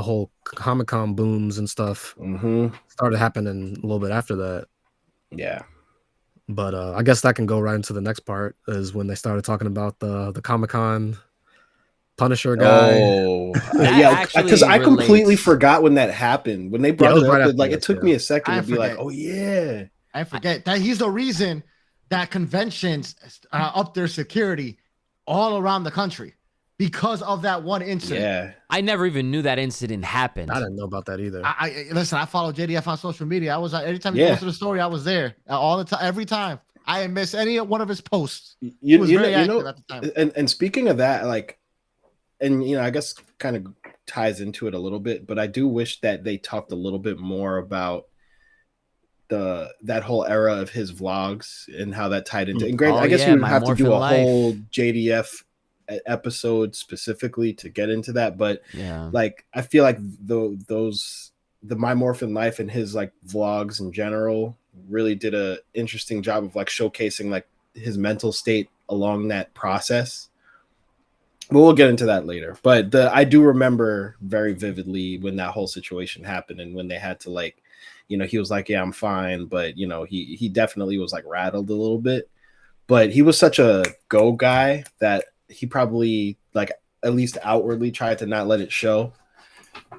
whole Comic-Con booms and stuff started happening a little bit after that. Yeah. But I guess that can go right into the next part, is when they started talking about the Comic-Con Punisher guy. Oh, yeah, because I completely forgot when that happened. When they brought it up, like it took me a second to be like, oh yeah. I forget that he's the reason that conventions up their security all around the country. Because of that one incident. Yeah. I never even knew that incident happened. I didn't know about that either. Listen, I follow JDF on social media. I was every time he posted a story, I was there all the time, every time. I didn't miss any one of his posts. He was very active at the time. And speaking of that, like, and I guess kind of ties into it a little bit, but I do wish that they talked a little bit more about that whole era of his vlogs and how that tied into. And great, I guess we would have to do a whole JDF episode specifically to get into that, but like I feel like the My Morphin Life and his like vlogs in general really did a interesting job of like showcasing like his mental state along that process. But we'll get into that later. But I do remember very vividly when that whole situation happened, and when they had to like, he was like, yeah, I'm fine, but he definitely was like rattled a little bit. But he was such a go guy that he probably like at least outwardly tried to not let it show.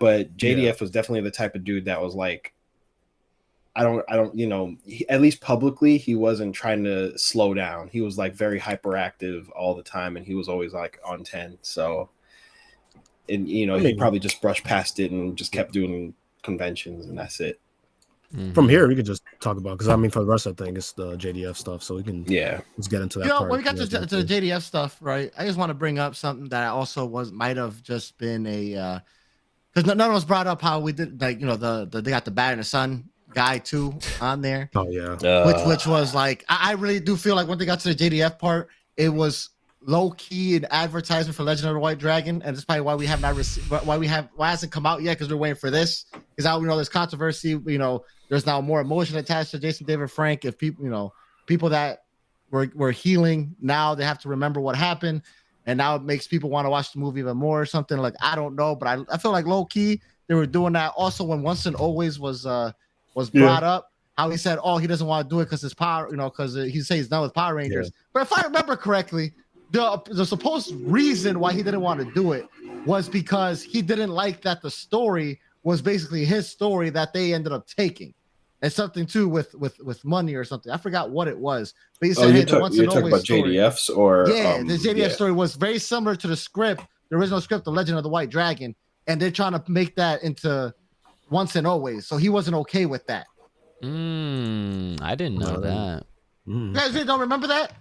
But JDF was definitely the type of dude that was like, I don't, at least publicly, he wasn't trying to slow down. He was like very hyperactive all the time, and he was always like on 10. So, and he probably just brushed past it and just kept doing conventions, and that's it. From here, we could just talk about because I mean, for the rest of the thing, it's the JDF stuff, so we can let's get into that. When we got to the JDF stuff, right? I just want to bring up something that I also might have just been a because none of us brought up how we did they got the Bat and the Sun guy too on there. Oh yeah, which was like I really do feel like when they got to the JDF part, it was low key an advertisement for Legend of the White Dragon, and that's probably why we have not received why it hasn't come out yet because we're waiting for this. Because now we know there's controversy. There's now more emotion attached to Jason David Frank. If people that were healing now they have to remember what happened, and now it makes people want to watch the movie even more or something. Like I don't know, but I feel like low key they were doing that. Also, when Once and Always was brought up, how he said, "Oh, he doesn't want to do it because his power, because he says he's done with Power Rangers." Yeah. But if I remember correctly, the supposed reason why he didn't want to do it was because he didn't like that the story was basically his story that they ended up taking. It's something too with money or something. I forgot what it was. But he said, you're talking about story. JDFs or the JDF story was very similar to the script, the original script, The Legend of the White Dragon, and they're trying to make that into Once and Always. So he wasn't okay with that. I didn't know that. You guys don't remember that?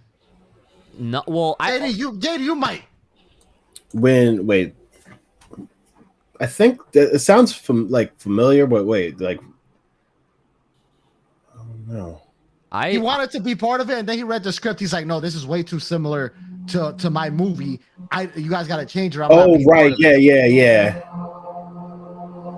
No, well, JD, you might. Wait, I think that it sounds familiar, but wait, I don't know. He wanted to be part of it, and then he read the script. He's like, "No, this is way too similar to my movie. You guys got to change it." Right, yeah.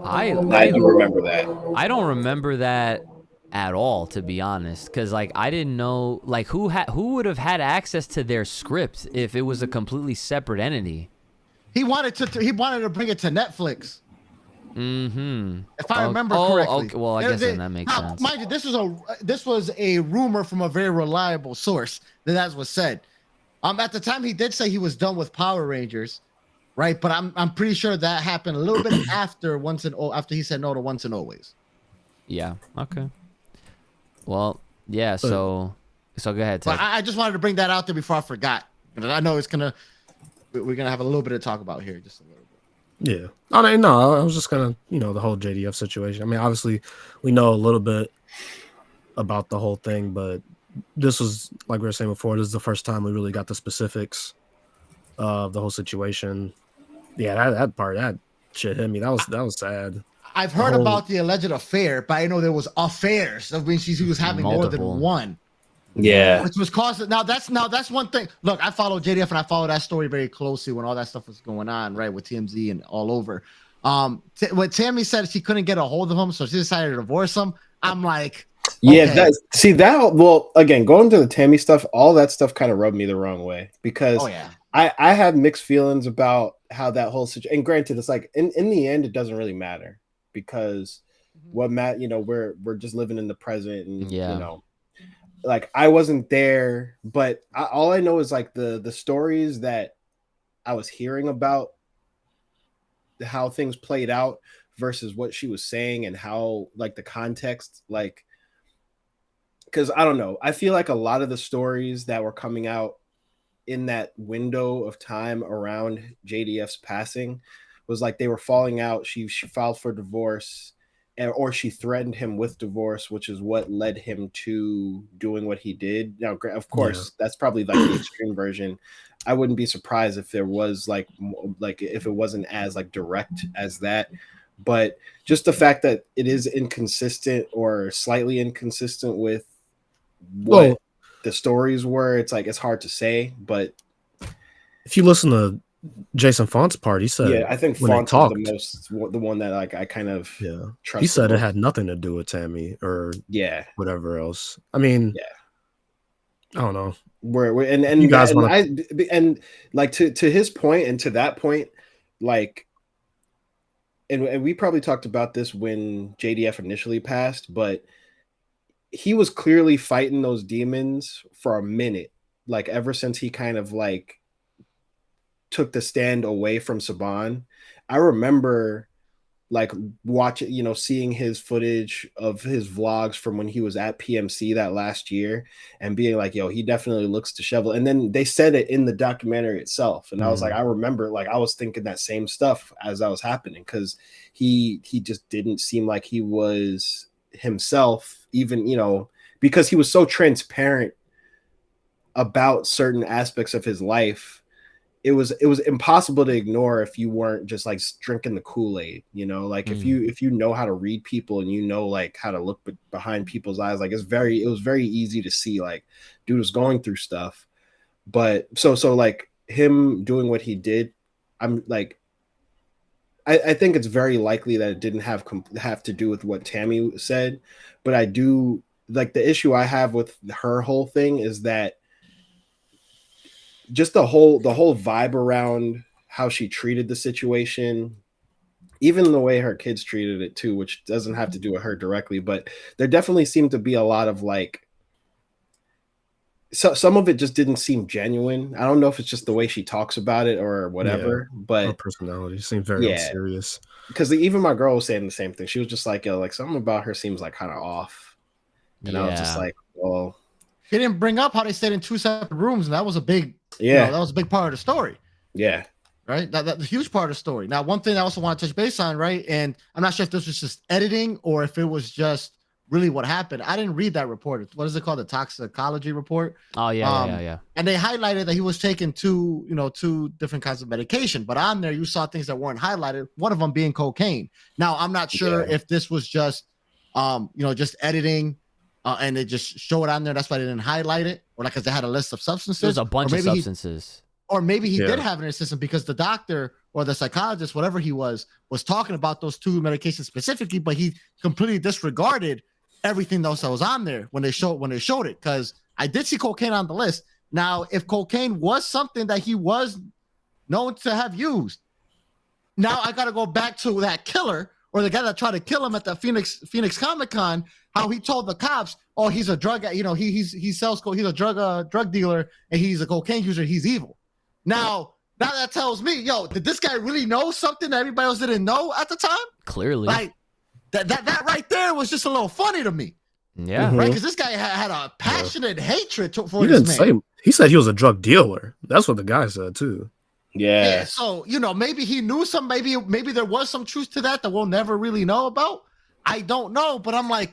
I do remember that. I don't remember that at all, to be honest, because I didn't know who would have had access to their script if it was a completely separate entity. He wanted to bring it to Netflix. If I remember correctly. Okay. Well, I guess then that makes sense. Mind you, this was a rumor from a very reliable source that was said. At the time he did say he was done with Power Rangers, right? But I'm pretty sure that happened a little bit after he said no to Once and Always. Yeah. Okay. Well, yeah. So go ahead, Ted. I just wanted to bring that out there before I forgot. I know we're gonna have a little bit to talk about here, just a little bit. Yeah. I was just gonna, the whole JDF situation. I mean, obviously, we know a little bit about the whole thing, but this was, like we were saying before, this is the first time we really got the specifics of the whole situation. Yeah, that part, that shit hit me. That was sad. I've heard about the alleged affair, but I know there was affairs. I mean, she was having more than one. Yeah, which was causing. Now that's one thing. Look, I follow JDF and I follow that story very closely when all that stuff was going on, right, with TMZ and all over. When Tammy said she couldn't get a hold of him, so she decided to divorce him. I'm like, yeah, okay. Well, again, going to the Tammy stuff, all that stuff kind of rubbed me the wrong way because I had mixed feelings about how that whole situation. And granted, it's like in the end, it doesn't really matter because we're just living in the present, and I wasn't there, but all I know is the stories that I was hearing about how things played out versus what she was saying and how the context, because I don't know, I feel like a lot of the stories that were coming out in that window of time around JDF's passing was they were falling out. She filed for divorce. Or she threatened him with divorce, which is what led him to doing what he did. Now, of course, that's probably the extreme version. I wouldn't be surprised if there was if it wasn't as direct as that. But just the fact that it is inconsistent or slightly inconsistent with what the stories were, it's hard to say. But if you listen to Jason Font's part, he said, I think Font is the one that I kind of trust. He said it had nothing to do with Tammy or whatever else. I mean, I don't know. And you guys to his point and to that point, and we probably talked about this when JDF initially passed, but he was clearly fighting those demons for a minute, ever since he kind of took the stand away from Saban. I remember watching, seeing his footage of his vlogs from when he was at PMC that last year and being yo, he definitely looks disheveled. And then they said it in the documentary itself. And I was I remember I was thinking that same stuff as that was happening because he just didn't seem like he was himself, even, because he was so transparent about certain aspects of his life. It was impossible to ignore if you weren't just like drinking the Kool-Aid, like if you know how to read people and like how to look behind people's eyes, like it was very easy to see like dude was going through stuff. But so like him doing what he did, I'm like, I think it's very likely that it didn't have to do with what Tammy said, but I do like the issue I have with her whole thing is that just the whole vibe around how she treated the situation, even the way her kids treated it too, which doesn't have to do with her directly, but there definitely seemed to be a lot of like, so some of it just didn't seem genuine. I don't know if it's just the way she talks about it or whatever, but her personality seemed very serious. Because even my girl was saying the same thing. She was just like, yo, like something about her seems like kind of off. And I was just like, well, she didn't bring up how they stayed in 2 separate rooms, and that was a big, that was a big part of the story. Yeah. Right. That's a huge part of the story. Now, one thing I also want to touch base on, right? And I'm not sure if this was just editing or if it was just really what happened. I didn't read that report. What is it called? The toxicology report. Oh yeah. And they highlighted that he was taking two different kinds of medication, but on there you saw things that weren't highlighted. One of them being cocaine. Now I'm not sure if this was just, just editing, and they just show it on there. That's why they didn't highlight it, or like because they had a list of substances. There's a bunch of substances. Or maybe he did have an assistant because the doctor or the psychologist, whatever he was talking about those 2 medications specifically, but he completely disregarded everything else that was on there when they showed it. Because I did see cocaine on the list. Now, if cocaine was something that he was known to have used, now I got to go back to that killer or the guy that tried to kill him at the Phoenix Comic-Con, how he told the cops, "Oh, he's a drug, he sells coke, he's a drug dealer, and he's a cocaine user, he's evil." Now that tells me, yo, did this guy really know something that everybody else didn't know at the time? Clearly, like that right there was just a little funny to me. Yeah, right, because this guy had a passionate hatred for he this man. He said he was a drug dealer. That's what the guy said too. Yeah. So maybe he knew some. Maybe there was some truth to that we'll never really know about. I don't know, but I'm like,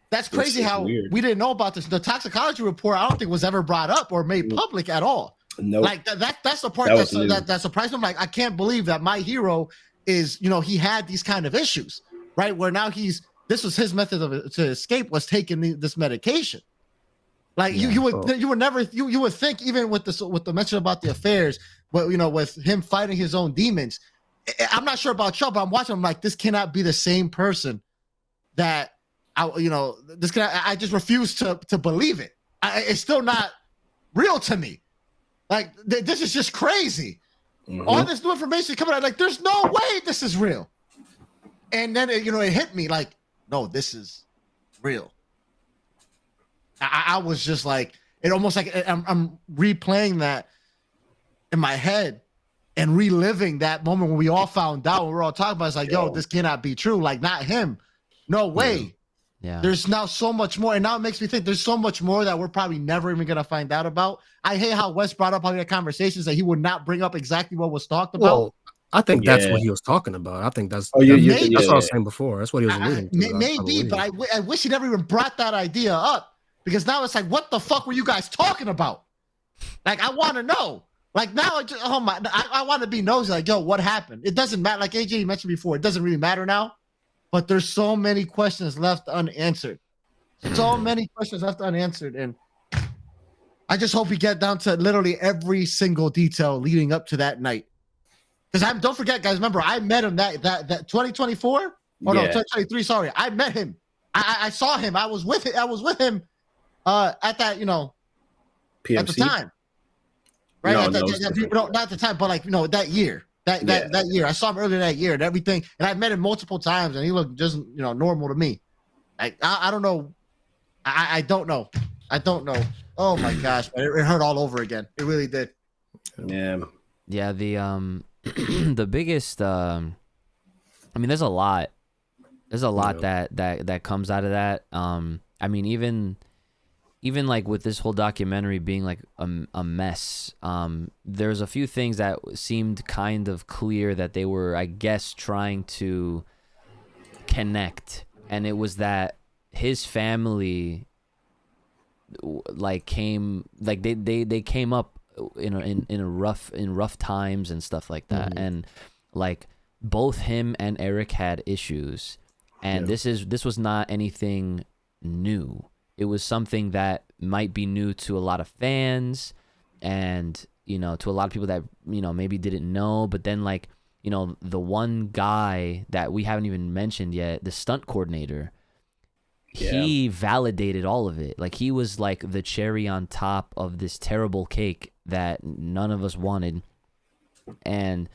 that's crazy how weird. We didn't know about this. The toxicology report, I don't think was ever brought up or made public at all. No, like that's the part that surprised me. I'm like, I can't believe that my hero is, he had these kind of issues, right? Where now this was his method to escape was taking this medication. Like you would think even with the mention about the affairs, but with him fighting his own demons, I'm not sure about y'all, but I'm watching. I'm like, this cannot be the same person that I just refuse to believe it. It's still not real to me. Like this is just crazy. Mm-hmm. All this new information coming out, like there's no way this is real. And then it hit me like, no, this is real. I was just like, it almost like I'm replaying that in my head and reliving that moment when we all found out. When we were all talking about it, it's like, yo, this cannot be true. Like not him. No way. Yeah. There's now so much more, and now it makes me think there's so much more that we're probably never even gonna find out about. I hate how Wes brought up all the conversations that he would not bring up exactly what was talked about. Well, I think that's what he was talking about. I think that's that's what I was saying before. That's what he was alluding to. Maybe, but I wish he never even brought that idea up because now it's like, what the fuck were you guys talking about? Like, I want to know. Like now, I want to be nosy. Like, yo, what happened? It doesn't matter. Like AJ mentioned before, it doesn't really matter now. But there's so many questions left unanswered. So many questions left unanswered. And I just hope we get down to literally every single detail leading up to that night. Because don't forget, guys, remember, I met him that 2024? Oh, no, 2023, sorry. I met him. I saw him. I was with him at that, PMC? at the time. Right? Not at the time, but like, that year. That year, I saw him earlier that year and everything, and I met him multiple times, and he looked just normal to me. Like I don't know, I don't know. Oh my gosh, man, it hurt all over again. It really did. Yeah. The the biggest. I mean, there's a lot. That comes out of that. I mean, even like with this whole documentary being like a mess, there's a few things that seemed kind of clear that they were, I guess, trying to connect. And it was that his family like came like they came up in rough times and stuff like that, and like both him and Eric had issues, and this was not anything new. It was something that might be new to a lot of fans, and to a lot of people that maybe didn't know. But then like the one guy that we haven't even mentioned yet, the stunt coordinator, he validated all of it. Like he was like the cherry on top of this terrible cake that none of us wanted, and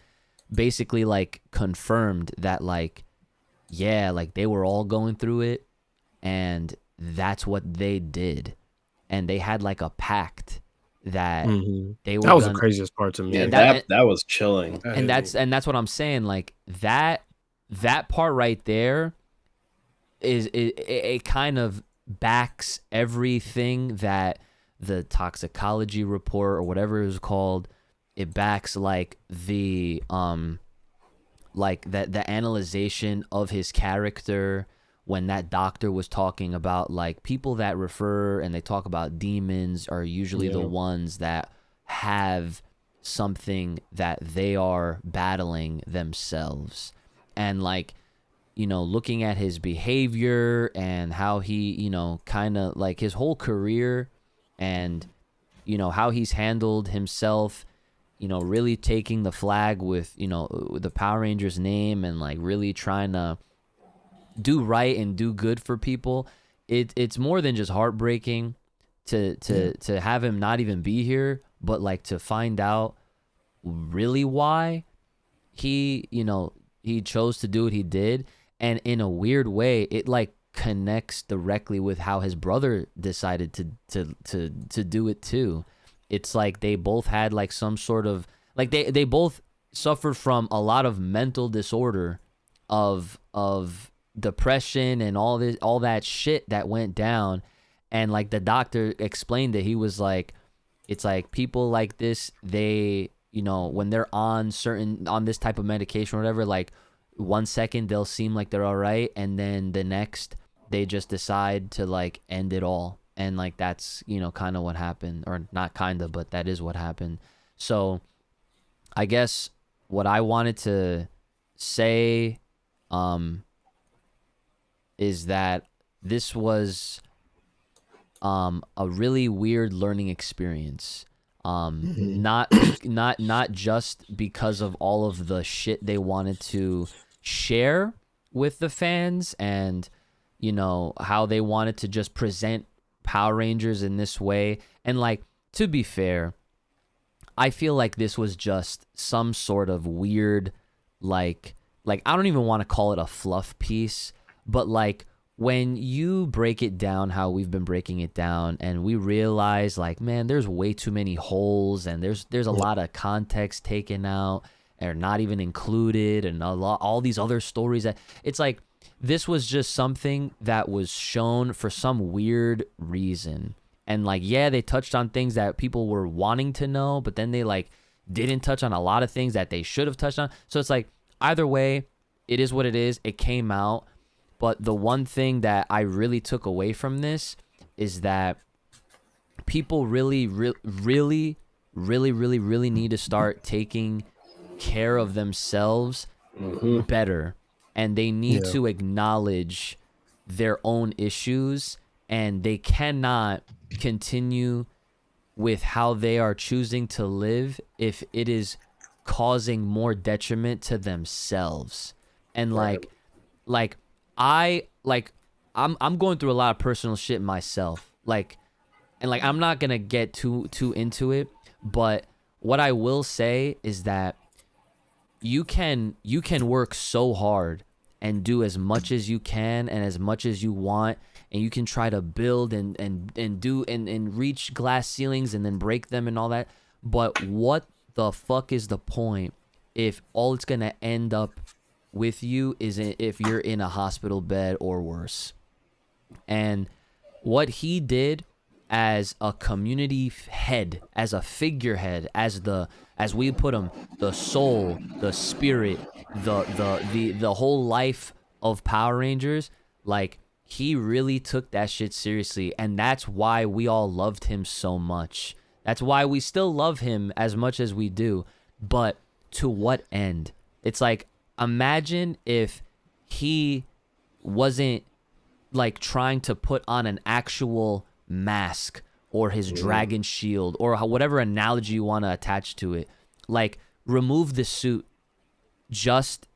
basically like confirmed that like like they were all going through it, and that's what they did, and they had like a pact that they were. That was the craziest part to me. Yeah, that was chilling. And that's what I'm saying. Like that part right there is it kind of backs everything that the toxicology report or whatever it was called. It backs like the the analyzation of his character, when that doctor was talking about like people that refer and they talk about demons are usually the ones that have something that they are battling themselves. And like looking at his behavior and how he kind of like his whole career, and how he's handled himself, really taking the flag with the Power Rangers name, and like really trying to do right and do good for people. It's more than just heartbreaking to have him not even be here, but like to find out really why he chose to do what he did. And in a weird way, it like connects directly with how his brother decided to do it too. It's like they both had like some sort of like they both suffered from a lot of mental disorder of depression and all that shit that went down. And like the doctor explained it, he was like, it's like people like this, they when they're on this type of medication or whatever, like 1 second they'll seem like they're all right, and then the next they just decide to like end it all. And like that's kind of what happened, or not kind of, but that is what happened. So I guess what I wanted to say is that this was a really weird learning experience. Not just because of all of the shit they wanted to share with the fans, and how they wanted to just present Power Rangers in this way. And like, to be fair, I feel like this was just some sort of weird like I don't even want to call it a fluff piece, but like when you break it down how we've been breaking it down, and we realize like, man, there's way too many holes, and there's a lot of context taken out or not even included, and all these other stories that it's like, this was just something that was shown for some weird reason. And like, they touched on things that people were wanting to know, but then they like didn't touch on a lot of things that they should have touched on. So it's like, either way, it is what it is. It came out. But the one thing that I really took away from this is that people really need to start taking care of themselves better. And they need to acknowledge their own issues, and they cannot continue with how they are choosing to live if it is causing more detriment to themselves. And I'm going through a lot of personal shit myself. I'm not gonna get too into it, but what I will say is that you can work so hard and do as much as you can and as much as you want, and you can try to build and do and reach glass ceilings and then break them and all that. But what the fuck is the point if all it's gonna end up with you is if you're in a hospital bed or worse? And what he did as a community head, as a figurehead, as we put him, the soul, the spirit, the whole life of Power Rangers, like, he really took that shit seriously, and that's why we all loved him so much. That's why we still love him as much as we do. But to what end? It's like, imagine if he wasn't like trying to put on an actual mask or his dragon shield or whatever analogy you want to attach to it. Like, remove the suit. Just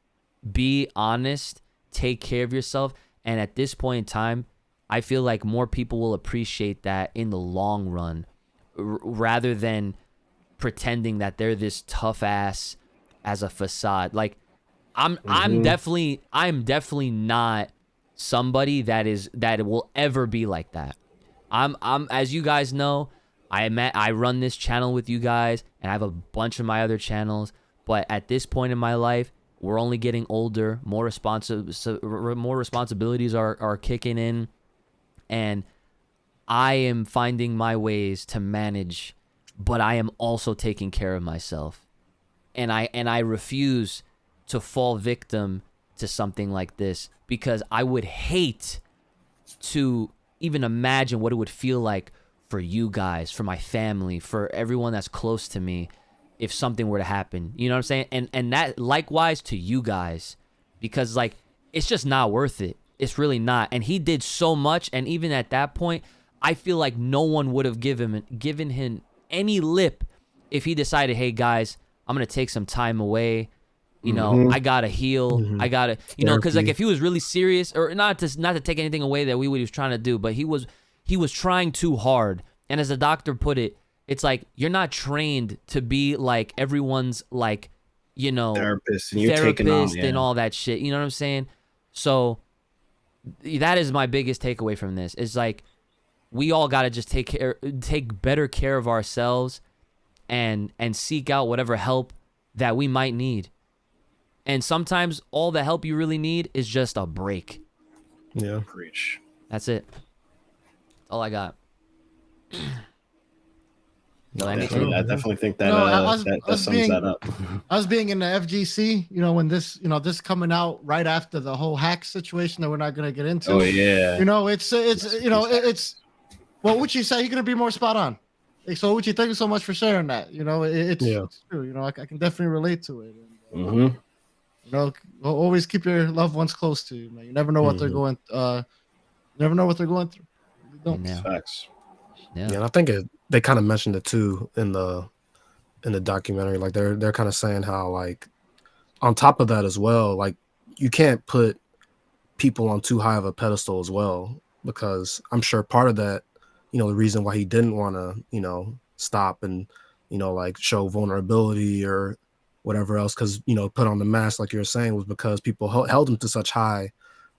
be honest. Take care of yourself. And at this point in time, I feel like more people will appreciate that in the long run, rather than pretending that they're this tough ass as a facade. Like, I'm definitely not somebody that will ever be like that. I'm as you guys know, I run this channel with you guys, and I have a bunch of my other channels. But at this point in my life, we're only getting older. More responsibilities are kicking in, and I am finding my ways to manage, but I am also taking care of myself. And I refuse to fall victim to something like this, because I would hate to even imagine what it would feel like for you guys, for my family, for everyone that's close to me, if something were to happen. You know what I'm saying? And that likewise to you guys, because like, it's just not worth it. It's really not. And he did so much, and even at that point, I feel like no one would have given him any lip if he decided, hey guys, I'm gonna take some time away. You know, I gotta heal. I gotta, you know, because like, if he was really serious, or not to take anything away that he was trying to do, but he was trying too hard. And as the doctor put it, it's like, you're not trained to be like everyone's, like, you know, therapist and all that shit. You know what I'm saying? So that is my biggest takeaway from this. Is like, we all gotta just take better care of ourselves, and seek out whatever help that we might need. And sometimes all the help you really need is just a break. Yeah. Preach. That's it. That's all I got. No, I definitely think that that sums being, that up. Us being in the FGC, you know, when this coming out right after the whole hack situation that we're not going to get into. Oh yeah. You know, it's well, Uchi said he's going to be more spot on. So Uchi, thank you so much for sharing that. You know, it's true. You know, I can definitely relate to it. And, you know, always keep your loved ones close to you, man. You never know what they're going. Never know what they're going through. You don't. Yeah. Facts. Yeah. And I think they kind of mentioned it too in the documentary. Like, they're kind of saying how, like, on top of that as well, like, you can't put people on too high of a pedestal as well, because I'm sure part of that, you know, the reason why he didn't want to, you know, stop and, you know, like, show vulnerability or whatever else, because, you know, put on the mask, like you were saying, was because people held him to such high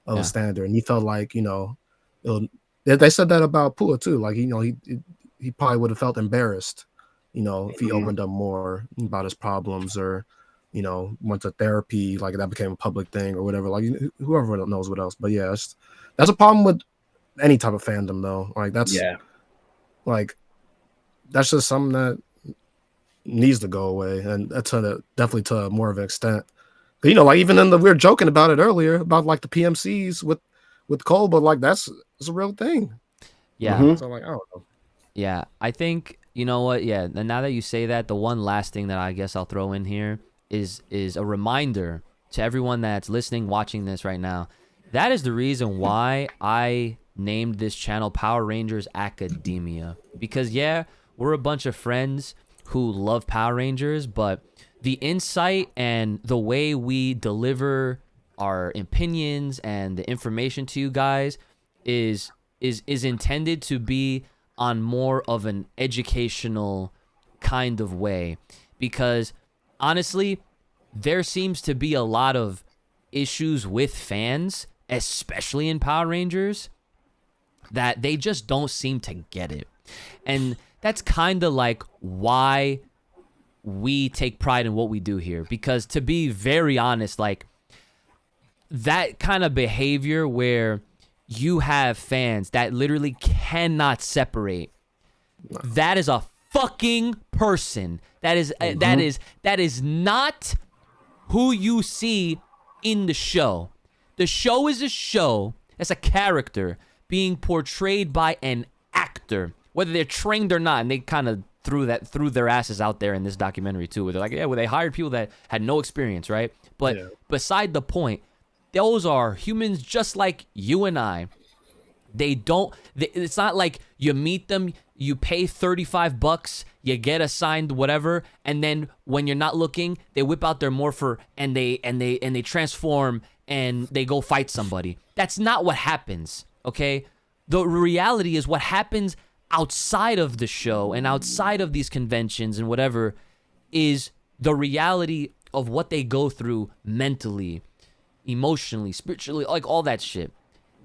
of a standard, and he felt like, you know, they said that about Pua too. Like, you know, he probably would have felt embarrassed, you know, if he opened up more about his problems, or, you know, went to therapy, like that became a public thing or whatever. Like, whoever knows what else. But yeah, that's a problem with any type of fandom though. Like, that's just something that needs to go away, and that's definitely to more of an extent. But, you know, like, even we were joking about it earlier about like the PMCs with Cole, but like it's a real thing. Yeah. So, like, I don't know. Yeah, I think, you know what? Yeah, and now that you say that, the one last thing that I guess I'll throw in here is a reminder to everyone that's listening, watching this right now. That is the reason why I named this channel Power Rangers Academia, because yeah, we're a bunch of friends who love Power Rangers, but the insight and the way we deliver our opinions and the information to you guys is intended to be on more of an educational kind of way, because honestly, there seems to be a lot of issues with fans, especially in Power Rangers, that they just don't seem to get it. And that's kind of like why we take pride in what we do here, because to be very honest, like, that kind of behavior where you have fans that literally cannot separate, that is a fucking person. That is not who you see in the show. The show is a show. That's a character being portrayed by an actor, whether they're trained or not. And they kind of threw their asses out there in this documentary too, where they're like, yeah, well, they hired people that had no experience, right? But beside the point, those are humans just like you and I. It's not like you meet them, you pay $35, you get assigned whatever, and then when you're not looking, they whip out their morpher and they transform and they go fight somebody. That's not what happens, okay? The reality is what happens outside of the show and outside of these conventions and whatever is the reality of what they go through mentally, emotionally, spiritually, like all that shit.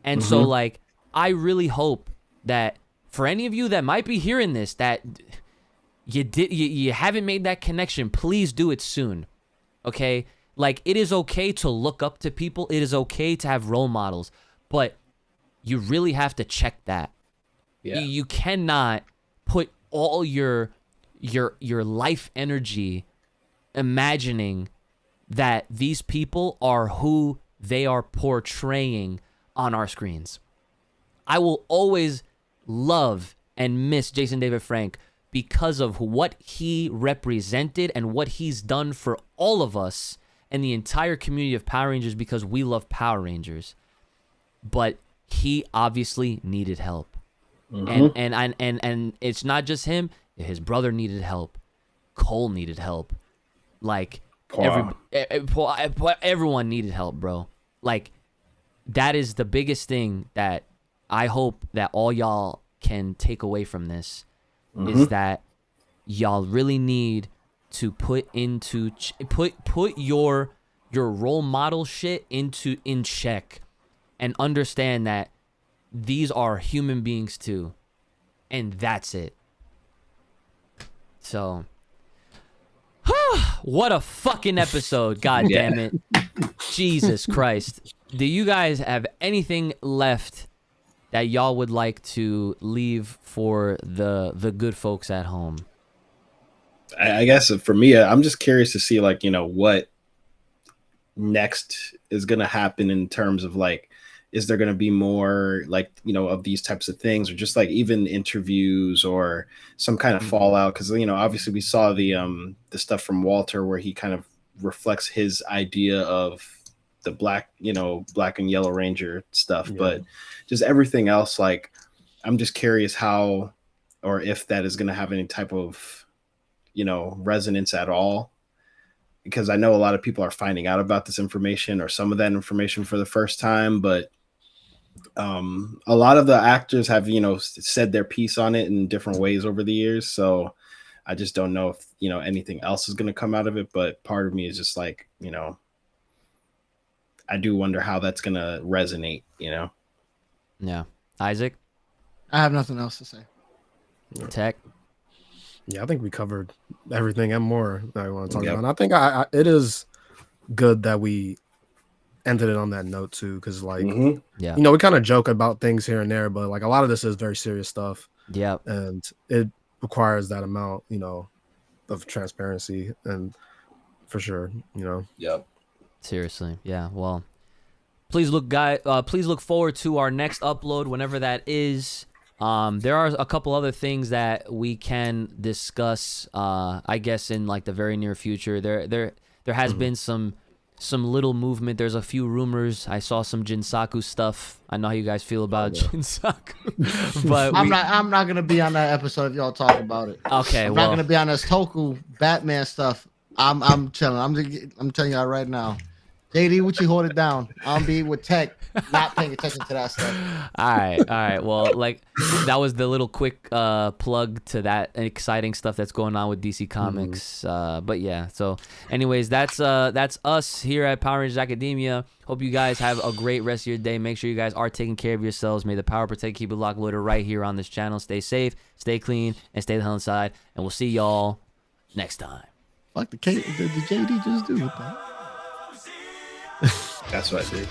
And so like I really hope that for any of you that might be hearing this, that you haven't made that connection, please do it soon. Okay? Like, it is okay to look up to people. It is okay to have role models, but you really have to check that. Yeah. You cannot put all your life energy imagining that these people are who they are portraying on our screens. I will always love and miss Jason David Frank because of what he represented and what he's done for all of us and the entire community of Power Rangers, because we love Power Rangers. But he obviously needed help. And it's not just him. His brother needed help. Cole needed help. Like, everyone needed help, bro. Like, that is the biggest thing that I hope that all y'all can take away from this is that y'all really need to put into put your role model shit in check and understand that these are human beings too, and that's it. So what a fucking episode. God damn it. Jesus Christ. Do you guys have anything left that y'all would like to leave for the good folks at home? I guess for me, I'm just curious to see, like, you know, what next is going to happen in terms of, like, is there going to be more, like, you know, of these types of things, or just like even interviews or some kind of fallout? Because, you know, obviously we saw the stuff from Walter where he kind of reflects his idea of the black and yellow Ranger stuff, but just everything else, like, I'm just curious how or if that is going to have any type of, you know, resonance at all, because I know a lot of people are finding out about this information or some of that information for the first time, but a lot of the actors have, you know, said their piece on it in different ways over the years. So I just don't know if, you know, anything else is going to come out of it. But part of me is just like, you know, I do wonder how that's going to resonate, you know? Yeah. Isaac? I have nothing else to say. Tech? Yeah, I think we covered everything and more that I want to talk about. And I think it is good that we ended it on that note too, because, like, you know, we kind of joke about things here and there, but like a lot of this is very serious stuff. Yeah, and it requires that amount, you know, of transparency, and for sure, you know. Yep. Seriously, yeah. Well, please look forward to our next upload whenever that is. There are a couple other things that we can discuss, I guess, in like the very near future. There has been some little movement. There's a few rumors. I saw some Jinsaku stuff. I know how you guys feel about Jinsaku, but I'm not gonna be on that episode if y'all talk about it. Okay, I'm not gonna be on this Toku Batman stuff. I'm chilling. I'm telling y'all right now. JD, Uchi, hold it down. I'm be with Tech, not paying attention to that stuff. All right. Well, like, that was the little quick plug to that exciting stuff that's going on with DC Comics. But yeah, so anyways, that's us here at Power Rangers Academia. Hope you guys have a great rest of your day. Make sure you guys are taking care of yourselves. May the power protect, keep it locked, loaded right here on this channel. Stay safe, stay clean, and stay the hell inside. And we'll see y'all next time. Fuck the JD just do with that. That's what I did.